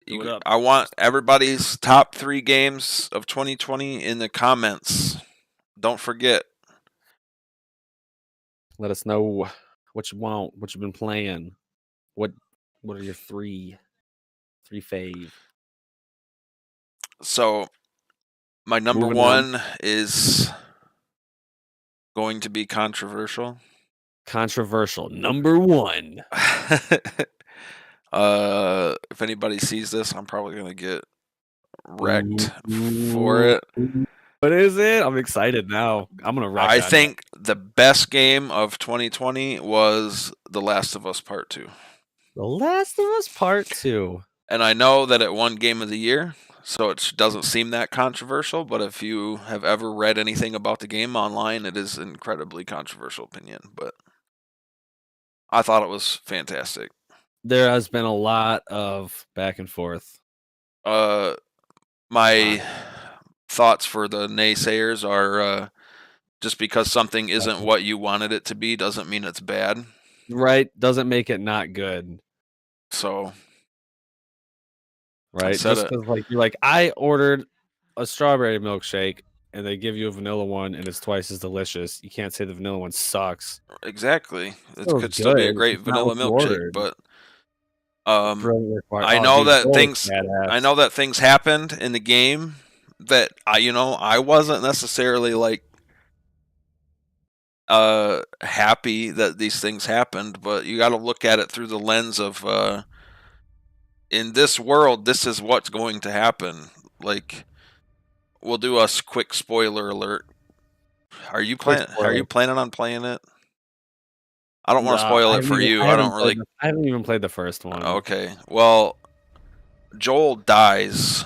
Speaker 1: Do it up.
Speaker 2: I want everybody's top 3 games of 2020 in the comments. Don't forget.
Speaker 1: Let us know what you want, what you've been playing. What what are your 3 fave?
Speaker 2: So my number
Speaker 1: Moving on.
Speaker 2: one is going to be controversial.
Speaker 1: Controversial. Number 1.
Speaker 2: If anybody sees this, I'm probably gonna get wrecked for
Speaker 1: Ooh.
Speaker 2: it.
Speaker 1: What is it? I'm excited now. I'm gonna wreck
Speaker 2: I
Speaker 1: on it.
Speaker 2: think the best game of 2020 was The Last of Us Part 2.
Speaker 1: The Last of Us Part 2.
Speaker 2: And I know that it won Game of the Year, so it doesn't seem that controversial, but if you have ever read anything about the game online, it is an incredibly controversial opinion, but I thought it was fantastic.
Speaker 1: There has been a lot of back and forth.
Speaker 2: My thoughts for the naysayers are just because something isn't what you wanted it to be doesn't mean it's bad.
Speaker 1: Right? Doesn't make it not good.
Speaker 2: So I
Speaker 1: Right?
Speaker 2: said
Speaker 1: Just
Speaker 2: it.
Speaker 1: because, like, you're like, I ordered a strawberry milkshake and they give you a vanilla one and it's twice as delicious. You can't say the vanilla one sucks.
Speaker 2: Exactly. It
Speaker 1: Still
Speaker 2: could still be a
Speaker 1: good. It's
Speaker 2: great
Speaker 1: just not what
Speaker 2: vanilla
Speaker 1: you
Speaker 2: milkshake,
Speaker 1: ordered.
Speaker 2: but
Speaker 1: Brilliant required.
Speaker 2: I
Speaker 1: Oh,
Speaker 2: know
Speaker 1: dude,
Speaker 2: that
Speaker 1: Joel is
Speaker 2: things I
Speaker 1: badass.
Speaker 2: know that things happened in the game that I wasn't necessarily like happy that these things happened, but you got to look at it through the lens of in this world this is what's going to happen. Like we'll do a quick spoiler alert.
Speaker 1: Quick
Speaker 2: Are
Speaker 1: spoiler.
Speaker 2: you planning on playing it? I don't want to spoil it for you.
Speaker 1: I haven't even played the first one.
Speaker 2: Okay. Well, Joel dies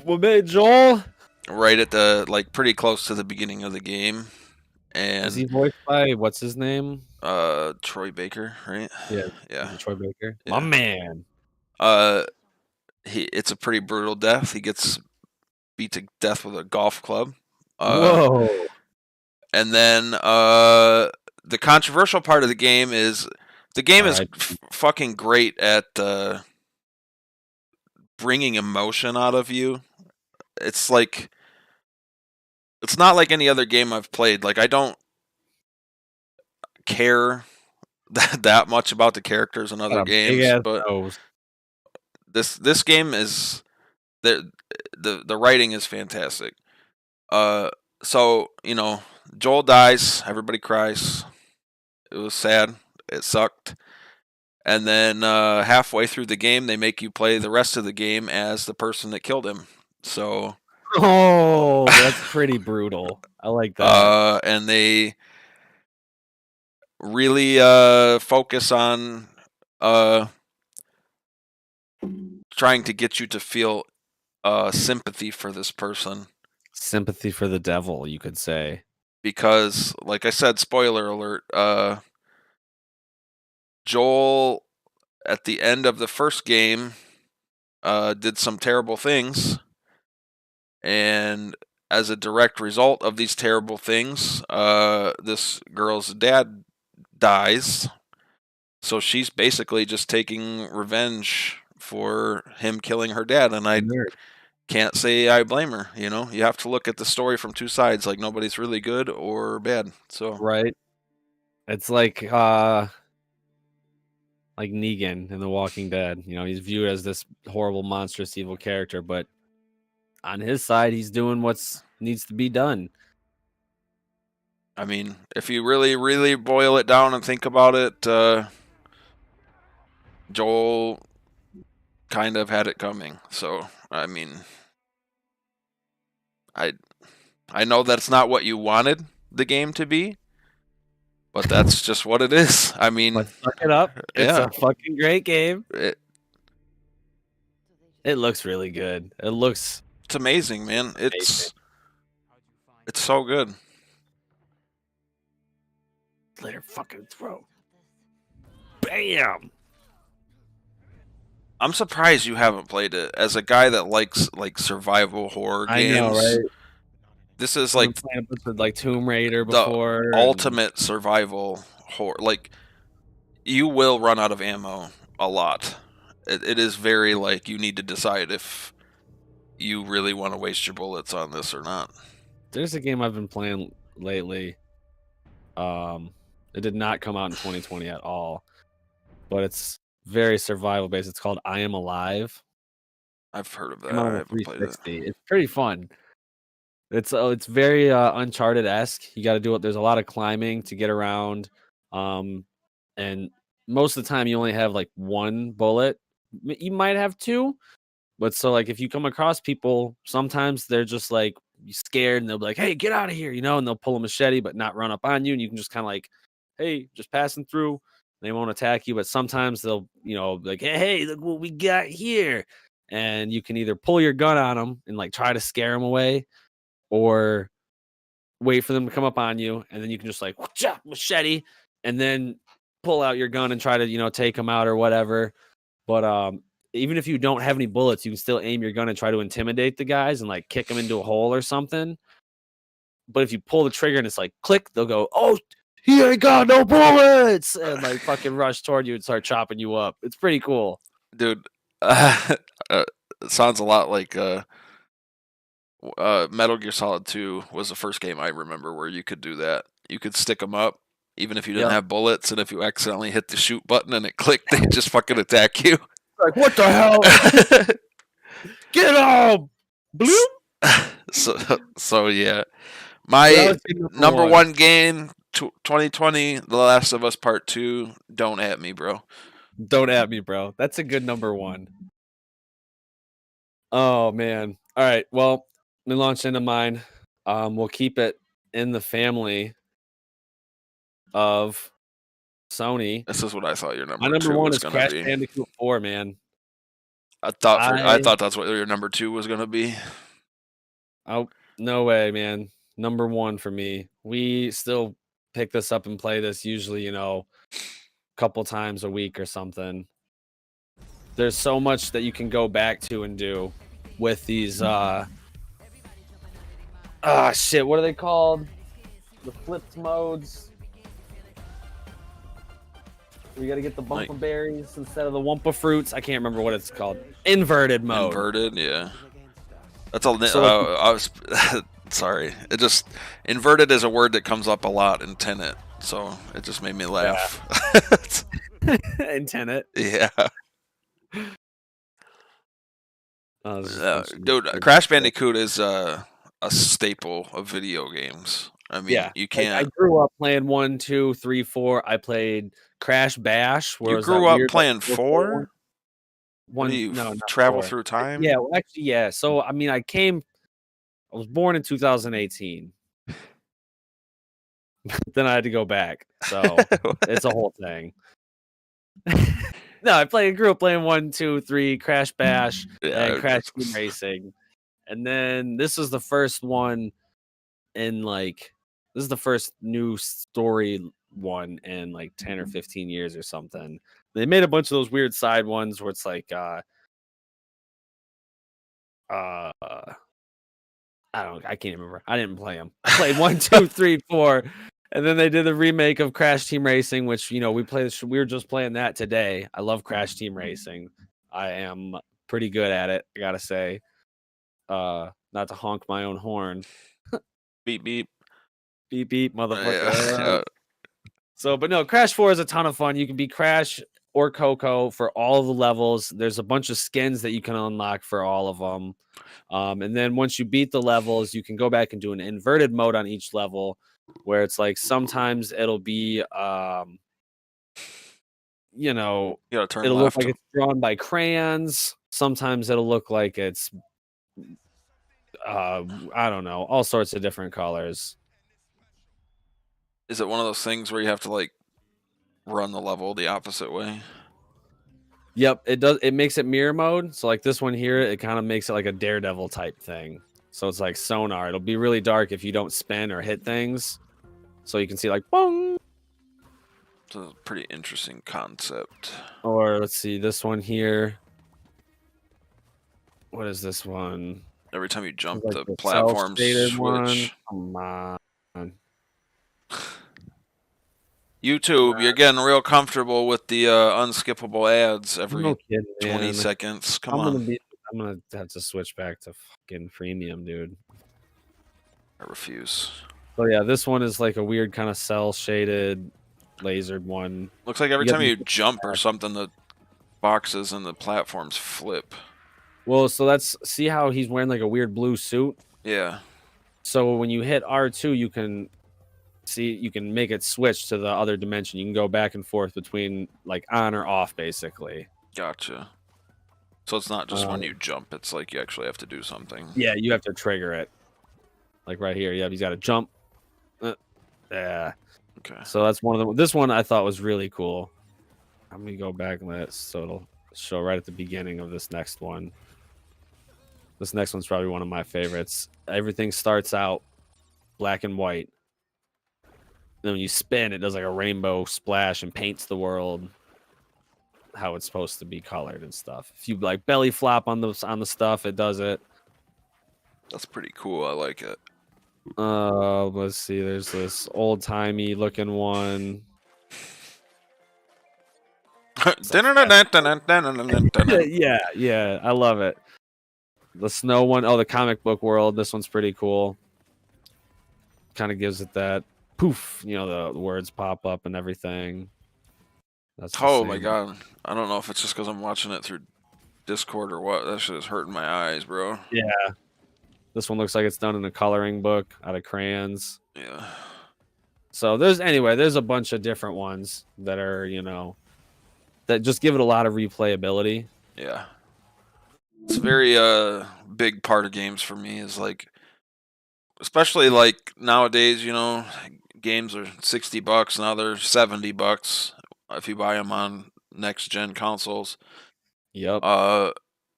Speaker 1: What made Joel?
Speaker 2: right at the pretty close to the beginning of the game,
Speaker 1: Is he
Speaker 2: and
Speaker 1: voiced by what's his name?
Speaker 2: Troy Baker, right?
Speaker 1: Yeah, is
Speaker 2: Yeah,
Speaker 1: it Troy Baker? My
Speaker 2: yeah.
Speaker 1: man.
Speaker 2: Uh, it's a pretty brutal death. He gets beat to death with a golf club.
Speaker 1: Whoa.
Speaker 2: And then the controversial part of the game is the game
Speaker 1: All
Speaker 2: is
Speaker 1: right.
Speaker 2: fucking great at bringing emotion out of you. It's like it's not like any other game I've played. Like I don't care that much about the characters in other
Speaker 1: Got a big
Speaker 2: games,
Speaker 1: ass
Speaker 2: but
Speaker 1: nose.
Speaker 2: this game is the writing is fantastic. So Joel dies, everybody cries. It was sad. It sucked. And then halfway through the game, they make you play the rest of the game as the person that killed him. So,
Speaker 1: Oh, that's pretty brutal. I like that.
Speaker 2: and they really focus on trying to get you to feel sympathy for this person.
Speaker 1: Sympathy for the devil, you could say.
Speaker 2: Because, like I said, spoiler alert, Joel, at the end of the first game, did some terrible things. And as a direct result of these terrible things, this girl's dad dies. So she's basically just taking revenge for him killing her dad. And I
Speaker 1: Nerd.
Speaker 2: can't say I blame her. You know, you have to look at the story from two sides. Like, nobody's really good or bad. So
Speaker 1: Right? It's like Negan in The Walking Dead. You know, he's viewed as this horrible, monstrous, evil character, but on his side, he's doing what's needs to be done.
Speaker 2: I mean, if you really, really boil it down and think about it, Joel kind of had it coming. So, I mean, I know that's not what you wanted the game to be, but that's just what it is. I mean,
Speaker 1: But suck it up. It's
Speaker 2: yeah,
Speaker 1: a fucking great game.
Speaker 2: it,
Speaker 1: It looks really good. It looks
Speaker 2: it's amazing, man.
Speaker 1: amazing.
Speaker 2: It's so good.
Speaker 1: Slit her fucking throat. Bam!
Speaker 2: I'm surprised you haven't played it. As a guy that likes like survival horror games,
Speaker 1: I know, right?
Speaker 2: this is
Speaker 1: I've
Speaker 2: like
Speaker 1: been playing a bunch of like Tomb Raider
Speaker 2: the
Speaker 1: before.
Speaker 2: ultimate survival horror. Like, you will run out of ammo a lot. It is very like you need to decide if you really want to waste your bullets on this or not.
Speaker 1: There's a game I've been playing lately. It did not come out in 2020 at all, but it's very survival based. It's called I Am Alive.
Speaker 2: I've heard of that.
Speaker 1: Came out
Speaker 2: I
Speaker 1: on the
Speaker 2: haven't played it.
Speaker 1: 360. It's pretty fun. It's very Uncharted esque. You got to do it. There's a lot of climbing to get around, and most of the time you only have like one bullet. You might have two, but so like if you come across people, sometimes they're just like scared and they'll be like, "Hey, get out of here," you know, and they'll pull a machete but not run up on you, and you can just kind of like, "Hey, just passing through." They won't attack you, but sometimes they'll, be like, "Hey, look what we got here," and you can either pull your gun on them and like try to scare them away, or wait for them to come up on you, and then you can just like machete, and then pull out your gun and try to take them out or whatever. But even if you don't have any bullets, you can still aim your gun and try to intimidate the guys and like kick them into a hole or something. But if you pull the trigger and it's like click, they'll go, "Oh, he ain't got no bullets," and like fucking rush toward you and start chopping you up. It's pretty cool.
Speaker 2: Dude, it sounds a lot like Metal Gear Solid 2 was the first game I remember where you could do that. You could stick them up, even if you didn't
Speaker 1: Yep.
Speaker 2: have bullets, and if you accidentally hit the shoot button and it clicked, they just fucking attack you.
Speaker 1: Like, what the hell? Get him! Bloop!
Speaker 2: So yeah.
Speaker 1: That
Speaker 2: My
Speaker 1: was your
Speaker 2: number one game, 2020, The Last of Us Part 2. Don't at me, bro.
Speaker 1: Don't at me, bro. That's a good number one. Oh man. All right. Well, we launched into mine. We'll keep it in the family of Sony.
Speaker 2: This is what I thought your
Speaker 1: My
Speaker 2: number
Speaker 1: number
Speaker 2: 2
Speaker 1: one
Speaker 2: was
Speaker 1: is
Speaker 2: gonna
Speaker 1: Crash
Speaker 2: be.
Speaker 1: Bandicoot 4, man.
Speaker 2: I thought that's what your number 2 was gonna be.
Speaker 1: Oh, no way, man. Number one for me. We still pick this up and play this usually, a couple times a week or something. There's so much that you can go back to and do with these shit, what are they called? The flipped modes. We gotta get the
Speaker 2: Like-
Speaker 1: bumpa berries instead of the wumpa fruits. I can't remember what it's called. Inverted mode.
Speaker 2: Inverted, yeah. That's all.
Speaker 1: So,
Speaker 2: I was sorry. It just inverted is a word that comes up a lot in Tenet, so it just made me laugh.
Speaker 1: in Tenet.
Speaker 2: Yeah,
Speaker 1: Oh,
Speaker 2: dude, Crash Bandicoot is a staple of video games. I mean,
Speaker 1: Yeah,
Speaker 2: you
Speaker 1: like, I
Speaker 2: can't.
Speaker 1: grew up playing 1, 2, 3, 4. I played Crash Bash, where
Speaker 2: You
Speaker 1: it was that
Speaker 2: grew up
Speaker 1: weird, like,
Speaker 2: playing
Speaker 1: 4-player one.
Speaker 2: 4? What do you
Speaker 1: No, not
Speaker 2: travel
Speaker 1: 4.
Speaker 2: through time?
Speaker 1: Yeah, well, actually, yeah, so, I mean, I was born in 2018, then I had to go back, so it's a whole thing. No, grew up playing 1, 2, 3, Crash Bash, and
Speaker 2: Yeah,
Speaker 1: Crash Team Racing, and then this is the first one in, like this is the first new story one in, like, 10 or 15 years or something. They made a bunch of those weird side ones where it's like, uh I can't remember. I didn't play them. I played 1, 2, 3, 4, and then they did the remake of Crash Team Racing, which, we were just playing that today. I love Crash Team Racing. I am pretty good at it, I gotta say. Not to honk my own horn.
Speaker 2: beep beep.
Speaker 1: Beep beep,
Speaker 2: Yeah,
Speaker 1: motherfucker. But no, Crash 4 is a ton of fun. You can be Crash or Coco for all of the levels. There's a bunch of skins that you can unlock for all of them. And then once you beat the levels, you can go back and do an inverted mode on each level where it's like sometimes it'll be you know,
Speaker 2: you gotta turn
Speaker 1: it'll look
Speaker 2: left.
Speaker 1: like it's drawn by crayons. Sometimes it'll look like it's I don't know, all sorts of different colors.
Speaker 2: Is it one of those things where you have to like run the level the opposite way?
Speaker 1: Yep, it does. It makes it mirror mode. So like this one here, it kind of makes it like a Daredevil type thing. So it's like sonar. It'll be really dark if you don't spin or hit things. So you can see like boom.
Speaker 2: It's a pretty interesting concept.
Speaker 1: Or let's see this one here. What is this one?
Speaker 2: Every time you jump,
Speaker 1: It's like
Speaker 2: the
Speaker 1: the
Speaker 2: platforms
Speaker 1: self-shaded one.
Speaker 2: switch.
Speaker 1: Come on.
Speaker 2: YouTube, you're getting real comfortable with the unskippable ads
Speaker 1: No
Speaker 2: every
Speaker 1: kidding,
Speaker 2: 20
Speaker 1: man.
Speaker 2: seconds. Come on.
Speaker 1: I'm gonna have to switch back to fucking premium, dude.
Speaker 2: I refuse.
Speaker 1: So yeah, this one is like a weird kind of cell shaded lasered one.
Speaker 2: Looks like every
Speaker 1: You get
Speaker 2: time
Speaker 1: these
Speaker 2: you jump or something, the boxes and the platforms flip.
Speaker 1: Well, so see how he's wearing like a weird blue suit?
Speaker 2: Yeah,
Speaker 1: So when you hit R2, you can make it switch to the other dimension. You can go back and forth between like on or off, basically.
Speaker 2: gotcha. So it's not just when
Speaker 1: Um,
Speaker 2: you jump, it's like you actually have to do something.
Speaker 1: yeah, you have to trigger it. Like right here. Yeah, he's got to jump. Yeah.
Speaker 2: Okay.
Speaker 1: So that's one of them. This one I thought was really cool. I'm gonna go back and so it'll show right at the beginning of this next one. This next one's probably one of my favorites. Everything starts out black and white. Then when you spin, it does like a rainbow splash and paints the world how it's supposed to be colored and stuff. If you like belly flop on the stuff, it does it.
Speaker 2: That's pretty cool. I like it.
Speaker 1: Let's see. There's this old timey looking one. Yeah, yeah, I love it. The snow one. Oh, the comic book world. This one's pretty cool. Kind of gives it that poof. The words pop up and everything. That's the
Speaker 2: Oh my
Speaker 1: same.
Speaker 2: god. I don't know if it's just because I'm watching it through Discord or what. That shit is hurting my eyes, bro.
Speaker 1: Yeah. This one looks like it's done in a coloring book out of crayons.
Speaker 2: Yeah.
Speaker 1: So there's a bunch of different ones that are, that just give it a lot of replayability.
Speaker 2: Yeah. It's a very big part of games for me is like, especially like nowadays, games are $60, now they're $70 if you buy them on next gen consoles.
Speaker 1: Yep.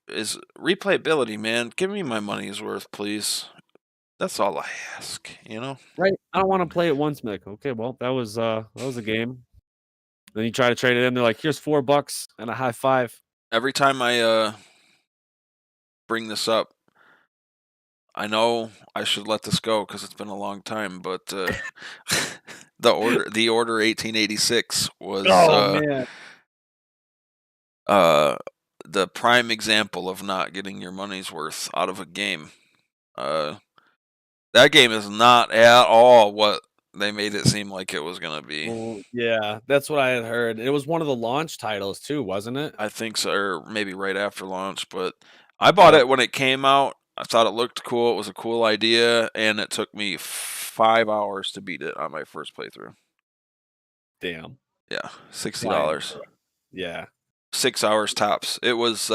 Speaker 2: Is replayability, man. Give me my money's worth, please. That's all I ask,
Speaker 1: Right. I don't want to play it once, Mick. Okay, well, that was a game. Then you try to trade it in, they're like, here's $4 and a high five.
Speaker 2: Every time I bring this up, I know I should let this go because it's been a long time, but the order 1886 was
Speaker 1: Oh man.
Speaker 2: the prime example of not getting your money's worth out of a game. That game is not at all what they made it seem like it was gonna be.
Speaker 1: Well, yeah, that's what I had heard. It was one of the launch titles too, wasn't it?
Speaker 2: I think so, or maybe right after launch, but I bought it when it came out. I thought it looked cool. It was a cool idea, and it took me 5 hours to beat it on my first playthrough.
Speaker 1: Damn.
Speaker 2: Yeah,
Speaker 1: Flying
Speaker 2: $60.
Speaker 1: through it. Yeah.
Speaker 2: 6 hours tops. It was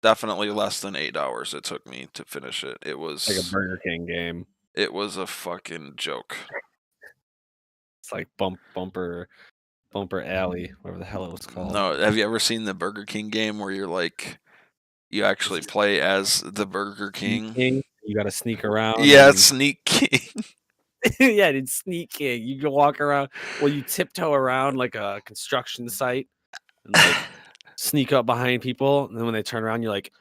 Speaker 2: definitely less than 8 hours it took me to finish it. It
Speaker 1: Like a
Speaker 2: was
Speaker 1: Burger King game.
Speaker 2: a fucking joke.
Speaker 1: It's like Bumper Alley, whatever the hell it was called.
Speaker 2: No, have you ever seen the Burger King game where you're like you actually play as the Burger
Speaker 1: Sneak
Speaker 2: King?
Speaker 1: King, you gotta sneak around
Speaker 2: Yeah,
Speaker 1: and
Speaker 2: it's Sneak King.
Speaker 1: yeah, it's Sneak King. You can walk around you tiptoe around like a construction site and like sneak up behind people, and then when they turn around, you're like,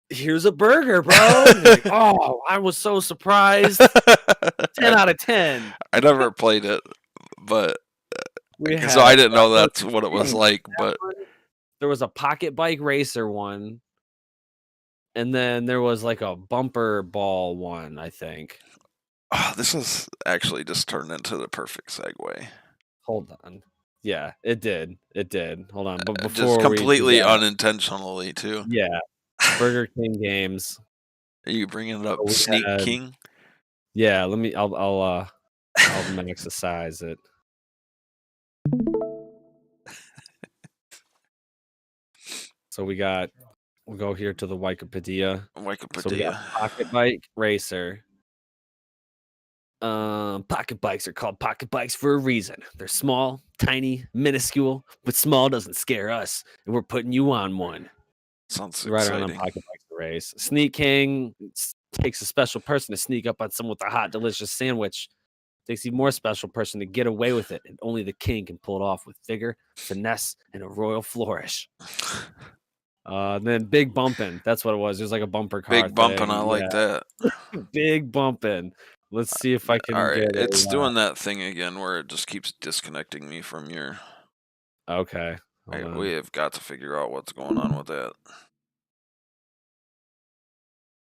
Speaker 1: "Here's a burger, bro." And they're like, "Oh, I was so surprised." 10 out of 10.
Speaker 2: I never played it, but
Speaker 1: We
Speaker 2: so I
Speaker 1: had
Speaker 2: didn't know
Speaker 1: Burger
Speaker 2: that's what it was
Speaker 1: King.
Speaker 2: like,
Speaker 1: That
Speaker 2: but
Speaker 1: one, there was a pocket bike racer one, and then there was like a bumper ball one, I think.
Speaker 2: this has actually just turned into the perfect segue.
Speaker 1: Hold on. Yeah, it did. It did. Hold on. But
Speaker 2: Just
Speaker 1: before we do
Speaker 2: completely
Speaker 1: that,
Speaker 2: unintentionally too.
Speaker 1: yeah, Burger King games.
Speaker 2: Are you bringing it
Speaker 1: So
Speaker 2: up,
Speaker 1: we
Speaker 2: Sneak
Speaker 1: had
Speaker 2: King?
Speaker 1: yeah, let me I'll maximize it. So we'll go here to the Wikipedia. So we got
Speaker 2: Wikipedia.
Speaker 1: pocket bike racer. Pocket bikes are called pocket bikes for a reason. They're small, tiny, minuscule, but small doesn't scare us, and we're putting you on one.
Speaker 2: Sounds
Speaker 1: You ride around on
Speaker 2: exciting.
Speaker 1: pocket bikes to race. Sneak King takes a special person to sneak up on someone with a hot, delicious sandwich. Takes even more special person to get away with it, and only the king can pull it off with vigor, finesse, and a royal flourish. Then Big Bumpin', that's what it was. It was like a bumper car
Speaker 2: Big bumping, I
Speaker 1: thing.
Speaker 2: like that.
Speaker 1: Yeah, Big Bumpin'. Let's see if I can
Speaker 2: Alright,
Speaker 1: get
Speaker 2: it's
Speaker 1: a.
Speaker 2: doing that thing again where it just keeps disconnecting me from your.
Speaker 1: Okay, hold on.
Speaker 2: We have got to figure out what's going on with that.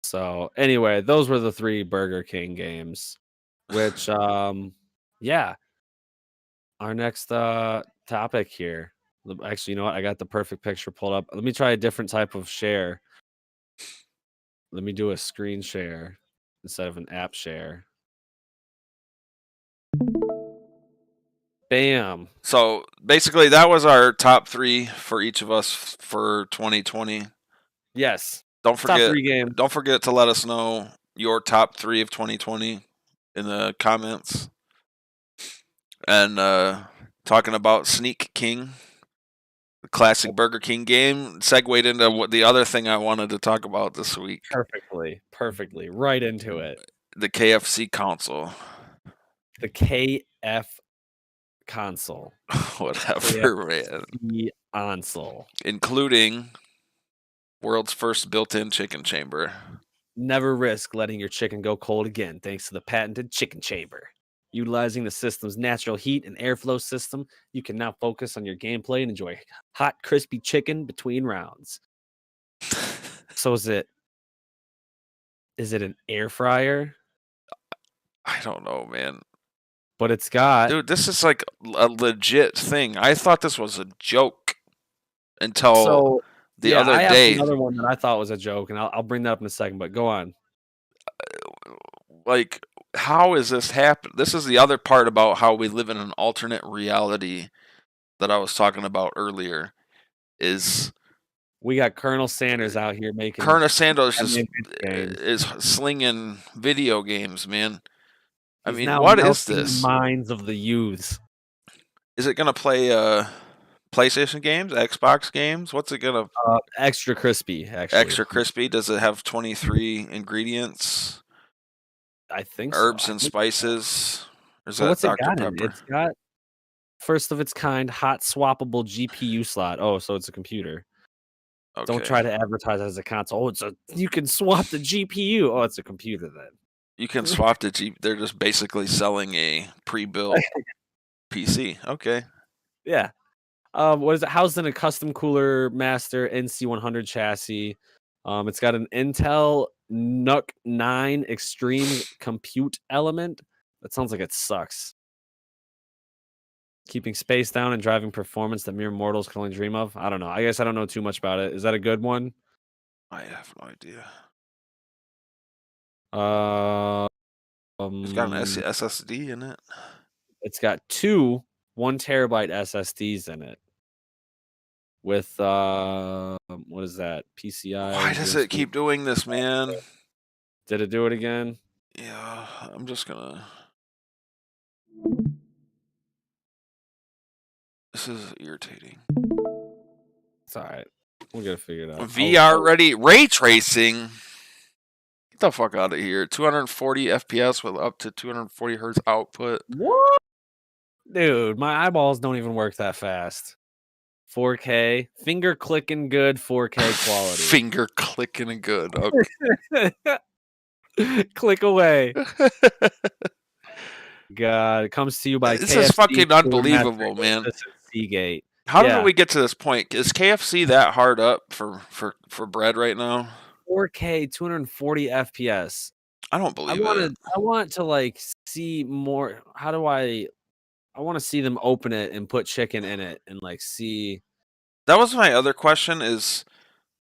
Speaker 1: So anyway, those were the 3 Burger King games, which yeah. Our next topic here. Actually, you know what? I got the perfect picture pulled up. Let me try a different type of share. Let me do a screen share instead of an app share. Bam.
Speaker 2: So basically, that was our top 3 for each of us for 2020.
Speaker 1: Yes.
Speaker 2: Don't
Speaker 1: Top
Speaker 2: forget.
Speaker 1: 3 games.
Speaker 2: Don't forget to let us know your top 3 of 2020 in the comments. And talking about Sneak King, the classic Burger King game, segued into what the other thing I wanted to talk about this week.
Speaker 1: Perfectly. Right into it.
Speaker 2: The KFC console.
Speaker 1: The KF console.
Speaker 2: Whatever, man.
Speaker 1: The console.
Speaker 2: Including world's first built-in chicken chamber.
Speaker 1: Never risk letting your chicken go cold again thanks to the patented chicken chamber. Utilizing the system's natural heat and airflow system, you can now focus on your gameplay and enjoy hot, crispy chicken between rounds. So is it an air fryer?
Speaker 2: I don't know, man.
Speaker 1: But it's got
Speaker 2: Dude, this is like a legit thing. I thought this was a joke until
Speaker 1: so
Speaker 2: the
Speaker 1: yeah,
Speaker 2: other
Speaker 1: I have
Speaker 2: day.
Speaker 1: another one that I thought was a joke, and I'll bring that up in a second. But go on.
Speaker 2: Like, how is this happen? This is the other part about how we live in an alternate reality that I was talking about earlier. Is
Speaker 1: We got Colonel Sanders out here making
Speaker 2: Colonel Sanders
Speaker 1: Batman games.
Speaker 2: is slinging video games, man. I
Speaker 1: He's
Speaker 2: mean,
Speaker 1: now
Speaker 2: what is
Speaker 1: melting
Speaker 2: this?
Speaker 1: minds of the youths.
Speaker 2: Is it gonna play PlayStation games, Xbox games? What's it gonna?
Speaker 1: Extra crispy, actually.
Speaker 2: Extra crispy? Does it have 23 ingredients?
Speaker 1: I think so.
Speaker 2: Herbs and spices? Or is
Speaker 1: So
Speaker 2: that
Speaker 1: what's it
Speaker 2: Dr.
Speaker 1: got in it?
Speaker 2: Pepper?
Speaker 1: It's got first of its kind hot swappable GPU slot. Oh, so it's a computer.
Speaker 2: Okay.
Speaker 1: Don't try to advertise it as a console. Oh, you can swap the GPU. Oh, it's a computer then.
Speaker 2: You can swap the G. They're just basically selling a pre-built PC. Okay.
Speaker 1: Yeah. What is it? Housed in a custom cooler master NC100 chassis. It's got an Intel NUC 9 Extreme Compute element. That sounds like it sucks. Keeping space down and driving performance that mere mortals can only dream of. I don't know. I guess I don't know too much about it. Is that a good one?
Speaker 2: I have no idea. It's got an
Speaker 1: Um,
Speaker 2: SSD in it.
Speaker 1: it's got two 1 terabyte SSDs in it with what is that? PCI
Speaker 2: Why does it
Speaker 1: USB.
Speaker 2: keep doing this, man?
Speaker 1: Did it do it again?
Speaker 2: Yeah, I'm just gonna. This is irritating.
Speaker 1: It's all right. We'll get it figured out.
Speaker 2: VR ready ray tracing. Get the fuck out of here. 240 FPS with up to 240 hertz output.
Speaker 1: What? Dude, my eyeballs don't even work that fast. 4K, finger clicking good 4K quality.
Speaker 2: Finger clicking good. Okay.
Speaker 1: Click away. God, it comes to you by
Speaker 2: This
Speaker 1: KFC.
Speaker 2: is fucking unbelievable, man.
Speaker 1: Seagate.
Speaker 2: How did we get to this point? Is KFC that hard up for bread right now?
Speaker 1: 4K, 240 FPS.
Speaker 2: I don't believe it.
Speaker 1: I want to like see more. How do I want to see them open it and put chicken in it and like see.
Speaker 2: That was my other question is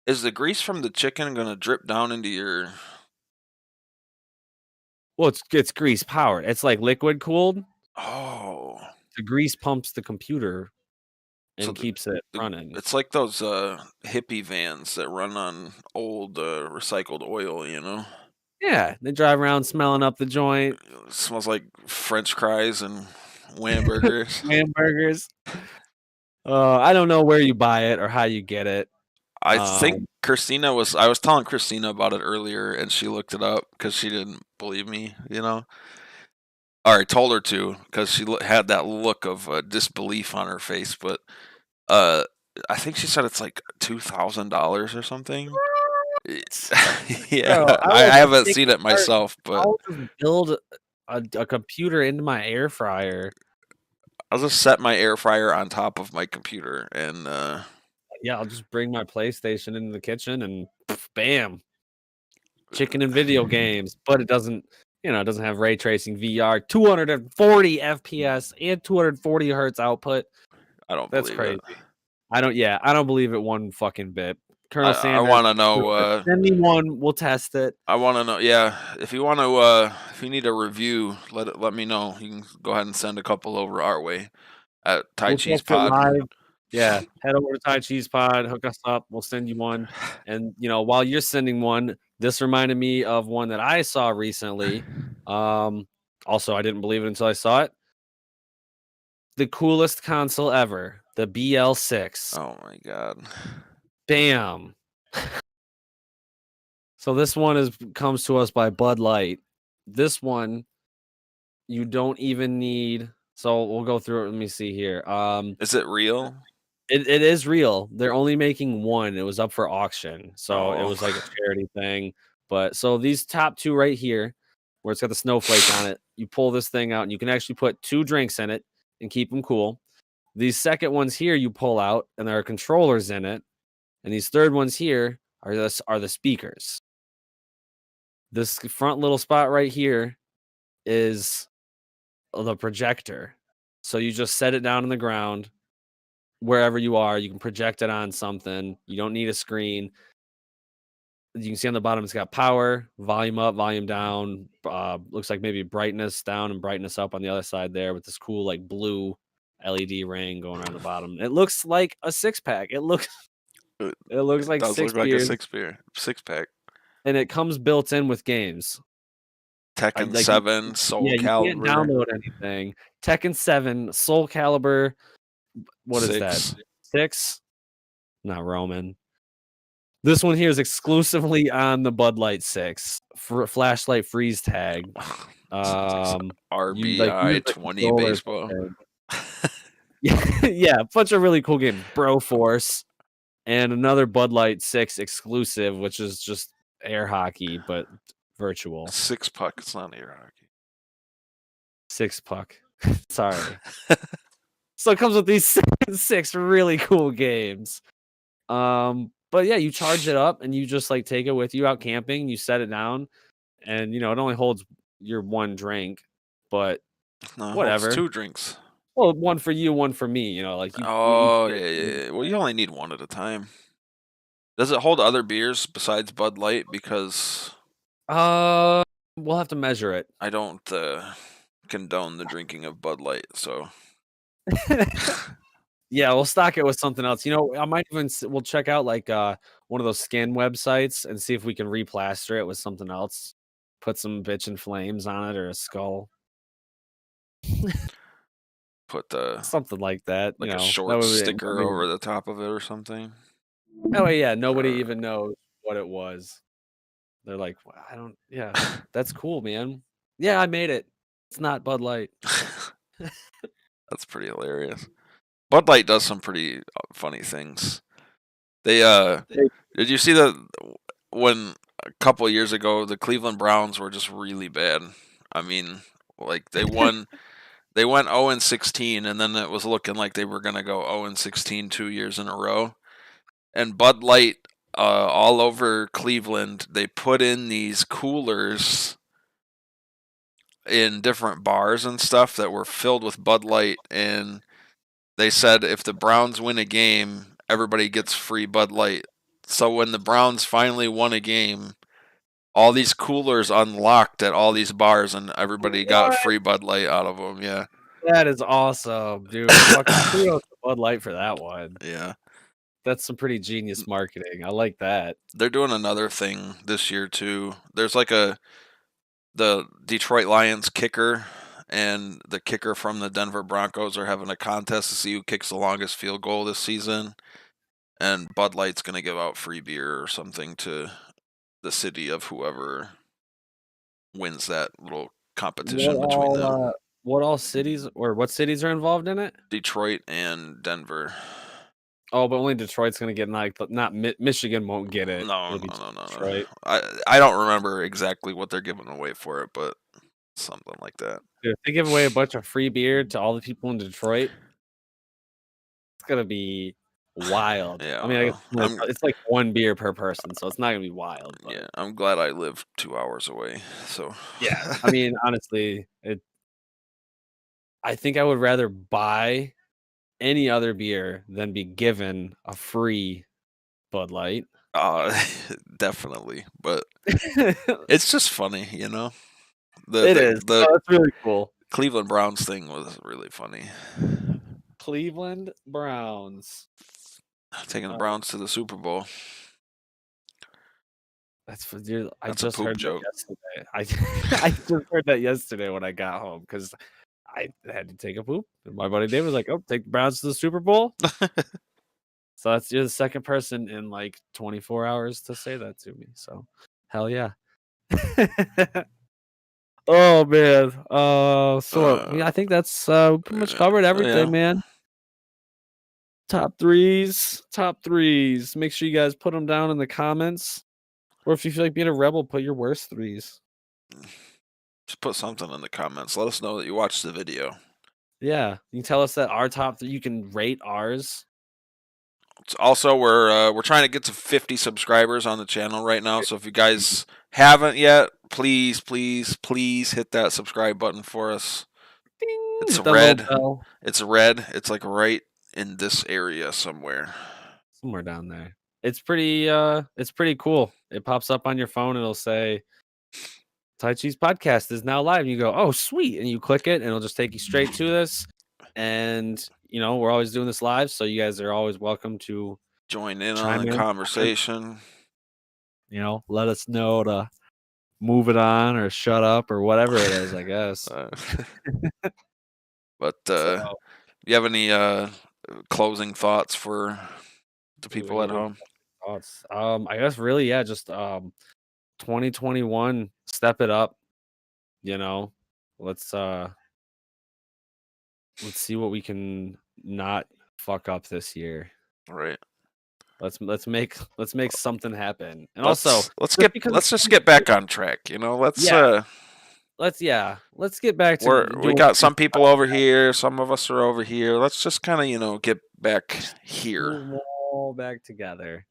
Speaker 2: the grease from the chicken going to drip down into your
Speaker 1: Well, it's grease powered. It's like liquid cooled.
Speaker 2: Oh.
Speaker 1: The grease pumps the computer and
Speaker 2: So
Speaker 1: keeps it running.
Speaker 2: It's like those hippie vans that run on old recycled oil, you know?
Speaker 1: Yeah, they drive around smelling up the joint.
Speaker 2: It smells like French fries and hamburgers.
Speaker 1: Hamburgers. I don't know where you buy it or how you get it.
Speaker 2: I think I was telling Christina about it earlier, and she looked it up because she didn't believe me, you know? Or I told her to because she had that look of disbelief on her face, but I think she said it's like $2,000 or something. Yeah,
Speaker 1: Bro,
Speaker 2: I haven't seen it myself, but
Speaker 1: I'll just build a computer into my air fryer.
Speaker 2: I'll just set my air fryer on top of my computer and
Speaker 1: yeah, I'll just bring my PlayStation into the kitchen and bam, chicken and video games. But it doesn't, it doesn't have ray tracing VR, 240 FPS and 240 hertz output.
Speaker 2: I don't
Speaker 1: That's
Speaker 2: believe
Speaker 1: crazy.
Speaker 2: it.
Speaker 1: I don't believe it one fucking bit. Colonel Sanders,
Speaker 2: I want to know.
Speaker 1: Send me one. We'll test it.
Speaker 2: I want to know. Yeah, if you want to, if you need a review, let me know. You can go ahead and send a couple over our way at Cheez Pod.
Speaker 1: Yeah, head over to Cheez Pod, hook us up. We'll send you one. And while you're sending one, this reminded me of one that I saw recently. Also, I didn't believe it until I saw it. The coolest console ever, the BL6.
Speaker 2: Oh my god!
Speaker 1: Bam. So this one comes to us by Bud Light. This one, you don't even need. So we'll go through it. Let me see here.
Speaker 2: Is it real?
Speaker 1: It is real. They're only making one. It was up for auction, so it was like a charity thing. But so these top two right here, where it's got the snowflake on it, you pull this thing out, and you can actually put 2 drinks in it and keep them cool. These second ones here, you pull out, and there are controllers in it, and these third ones here are the speakers. This front little spot right here is the projector. So you just set it down on the ground. Wherever you are, you can project it on something. You don't need a screen. You can see on the bottom, it's got power, volume up, volume down. Looks like maybe brightness down and brightness up on the other side there with this cool like blue LED ring going around the bottom. It looks like a 6-pack. It looks like
Speaker 2: does
Speaker 1: six
Speaker 2: look like
Speaker 1: beers,
Speaker 2: a 6-pack.
Speaker 1: and it comes built in with games.
Speaker 2: Tekken 7, Soul Calibur.
Speaker 1: You can't download anything. Tekken 7, Soul Calibur. What is that? 6? Not Roman. This one here is exclusively on the Bud Light 6 for flashlight freeze tag.
Speaker 2: RBI 20 baseball.
Speaker 1: Yeah, a bunch of really cool games. Bro Force and another Bud Light 6 exclusive, which is just air hockey but virtual.
Speaker 2: 6-puck. It's not air hockey.
Speaker 1: 6-puck. Sorry. So it comes with these 6 really cool games. But yeah, you charge it up and you just like take it with you out camping. You set it down, and it only holds your 1 drink, but whatever.
Speaker 2: 2 drinks.
Speaker 1: Well, 1 for you, 1 for me. Like you.
Speaker 2: Yeah. Well, you only need 1 at a time. Does it hold other beers besides Bud Light? Because
Speaker 1: We'll have to measure it.
Speaker 2: I don't condone the drinking of Bud Light, so
Speaker 1: Yeah, we'll stock it with something else. I might even we'll check out like one of those skin websites and see if we can replaster it with something else. Put some bitch and flames on it or a skull,
Speaker 2: put
Speaker 1: something like that.
Speaker 2: like a
Speaker 1: That
Speaker 2: short
Speaker 1: way,
Speaker 2: sticker over the top of it or something.
Speaker 1: yeah, nobody
Speaker 2: Or
Speaker 1: even knows what it was. They're like, "Well, I don't. Yeah, that's cool, man. Yeah, I made it. It's not Bud Light."
Speaker 2: that's pretty hilarious. Bud Light does some pretty funny things. They did you see when a couple of years ago the Cleveland Browns were just really bad? I mean, like they went 0-16 and then it was looking like they were going to go 0-16 2 years in a row. And Bud Light all over Cleveland, they put in these coolers in different bars and stuff that were filled with Bud Light, and they said if the Browns win a game, everybody gets free Bud Light. So when the Browns finally won a game, all these coolers unlocked at all these bars, and everybody got
Speaker 1: What?
Speaker 2: free Bud Light out of them. Yeah,
Speaker 1: That is awesome, dude. Fucking kudos to Bud Light for that one.
Speaker 2: yeah.
Speaker 1: That's some pretty genius marketing. I like that.
Speaker 2: They're doing another thing this year too. There's like the Detroit Lions kicker and the kicker from the Denver Broncos are having a contest to see who kicks the longest field goal this season. And Bud Light's going to give out free beer or something to the city of whoever wins that little competition between them.
Speaker 1: What cities are involved in it?
Speaker 2: Detroit and Denver.
Speaker 1: Oh, but only Detroit's gonna get not Michigan won't get it.
Speaker 2: No,
Speaker 1: It'll be
Speaker 2: no,
Speaker 1: just
Speaker 2: no, no, no.
Speaker 1: Detroit.
Speaker 2: I don't remember exactly what they're giving away for it, but something like that.
Speaker 1: Dude, if they give away a bunch of free beer to all the people in Detroit, it's gonna be wild.
Speaker 2: Yeah,
Speaker 1: I mean, I guess
Speaker 2: I'm
Speaker 1: it's like one beer per person, so it's not gonna be wild. But
Speaker 2: yeah, I'm glad I live 2 hours away. So
Speaker 1: yeah, I mean, honestly, I think I would rather buy any other beer than be given a free Bud Light.
Speaker 2: definitely, but it's just funny, you know.
Speaker 1: It is.
Speaker 2: The
Speaker 1: Oh, that's really cool.
Speaker 2: Cleveland Browns thing was really funny.
Speaker 1: Cleveland Browns.
Speaker 2: Taking the Browns to the Super Bowl.
Speaker 1: Dude, I
Speaker 2: That's a
Speaker 1: just
Speaker 2: poop
Speaker 1: heard that
Speaker 2: joke.
Speaker 1: yesterday. I just heard that yesterday when I got home because I had to take a poop. And my buddy Dave was like, "Oh, take the Browns to the Super Bowl." So you're the second person in like 24 hours to say that to me. So hell yeah. Oh man. I think that's we pretty much covered everything,
Speaker 2: Yeah.
Speaker 1: man. Top threes. Make sure you guys put them down in the comments. Or if you feel like being a rebel, put your worst threes.
Speaker 2: Just put something in the comments. Let us know that you watched the video.
Speaker 1: Yeah, you can tell us that our top three. You can rate ours.
Speaker 2: Also, we're trying to get to 50 subscribers on the channel right now. So if you guys haven't yet, please, please, please hit that subscribe button for us.
Speaker 1: Ding,
Speaker 2: It's
Speaker 1: hit that little
Speaker 2: red.
Speaker 1: bell.
Speaker 2: It's red. It's like right in this area somewhere.
Speaker 1: Somewhere down there. It's pretty cool. It pops up on your phone. It'll say Tai Chi's podcast is now live. And you go, oh sweet, and you click it, and it'll just take you straight to this. And we're always doing this live, so you guys are always welcome to
Speaker 2: Join in
Speaker 1: chime
Speaker 2: on the
Speaker 1: in.
Speaker 2: conversation.
Speaker 1: Let us know to move it on or shut up or whatever it is, I guess.
Speaker 2: But
Speaker 1: So,
Speaker 2: you have any closing thoughts for the people at home?
Speaker 1: thoughts. I guess really, yeah, just 2021, step it up. Let's see what we can not fuck up this year.
Speaker 2: Right.
Speaker 1: Let's make something happen. And
Speaker 2: let's just get back on track. Let's
Speaker 1: let's get back to
Speaker 2: we got some people over here, some of us are over here. Let's just kind of get back here.
Speaker 1: We're all back together.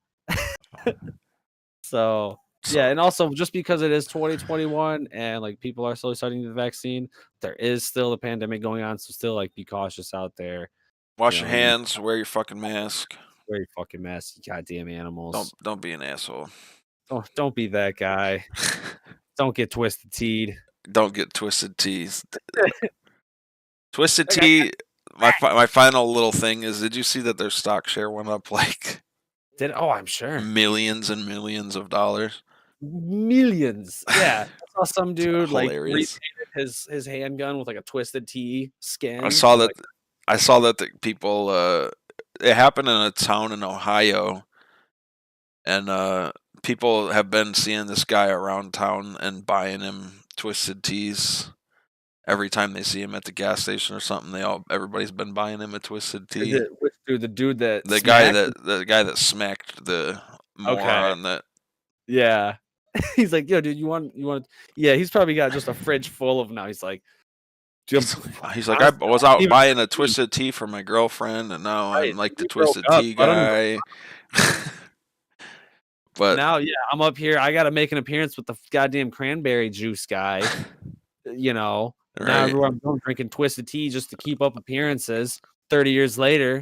Speaker 1: So yeah, and also just because it is 2021 and like people are slowly starting the vaccine, there is still a pandemic going on. So still like be cautious out there.
Speaker 2: Wash your hands, wear your fucking mask.
Speaker 1: Wear your fucking mask, you goddamn animals.
Speaker 2: Don't be an asshole.
Speaker 1: Don't be that guy. Don't get twisted teed.
Speaker 2: Don't get twisted teas. Twisted
Speaker 1: I got
Speaker 2: Tea. My final little thing is, did you see that their stock share went up like
Speaker 1: oh, I'm sure.
Speaker 2: millions and millions of dollars?
Speaker 1: Millions. Yeah. I saw some
Speaker 2: It's
Speaker 1: dude, like,
Speaker 2: hilarious.
Speaker 1: repainted his handgun with, like, a Twisted Tea
Speaker 2: I
Speaker 1: skin.
Speaker 2: saw
Speaker 1: He's
Speaker 2: that.
Speaker 1: like,
Speaker 2: I saw that the people. It happened in a town in Ohio, and people have been seeing this guy around town and buying him Twisted Teas every time they see him at the gas station or something. Everybody's been buying him a Twisted
Speaker 1: is
Speaker 2: Tea.
Speaker 1: it which dude? The dude that
Speaker 2: The guy
Speaker 1: smacked?
Speaker 2: that smacked the
Speaker 1: Okay.
Speaker 2: moron that
Speaker 1: Yeah. He's like, "Yo, dude, you want" yeah, he's probably got just a fridge full of 'em now. He's like, "Dude,
Speaker 2: he's like, I
Speaker 1: honestly,
Speaker 2: was
Speaker 1: I don't
Speaker 2: out
Speaker 1: even
Speaker 2: buying a
Speaker 1: tea."
Speaker 2: Twisted Tea for my girlfriend, and now
Speaker 1: Right.
Speaker 2: I'm like the
Speaker 1: We broke
Speaker 2: Twisted
Speaker 1: up,
Speaker 2: Tea
Speaker 1: so I don't even
Speaker 2: guy. But
Speaker 1: now, yeah, I'm up here. I gotta make an appearance with the goddamn cranberry juice guy. Now
Speaker 2: right.
Speaker 1: everywhere I'm going drinking Twisted Tea just to keep up appearances 30 years later.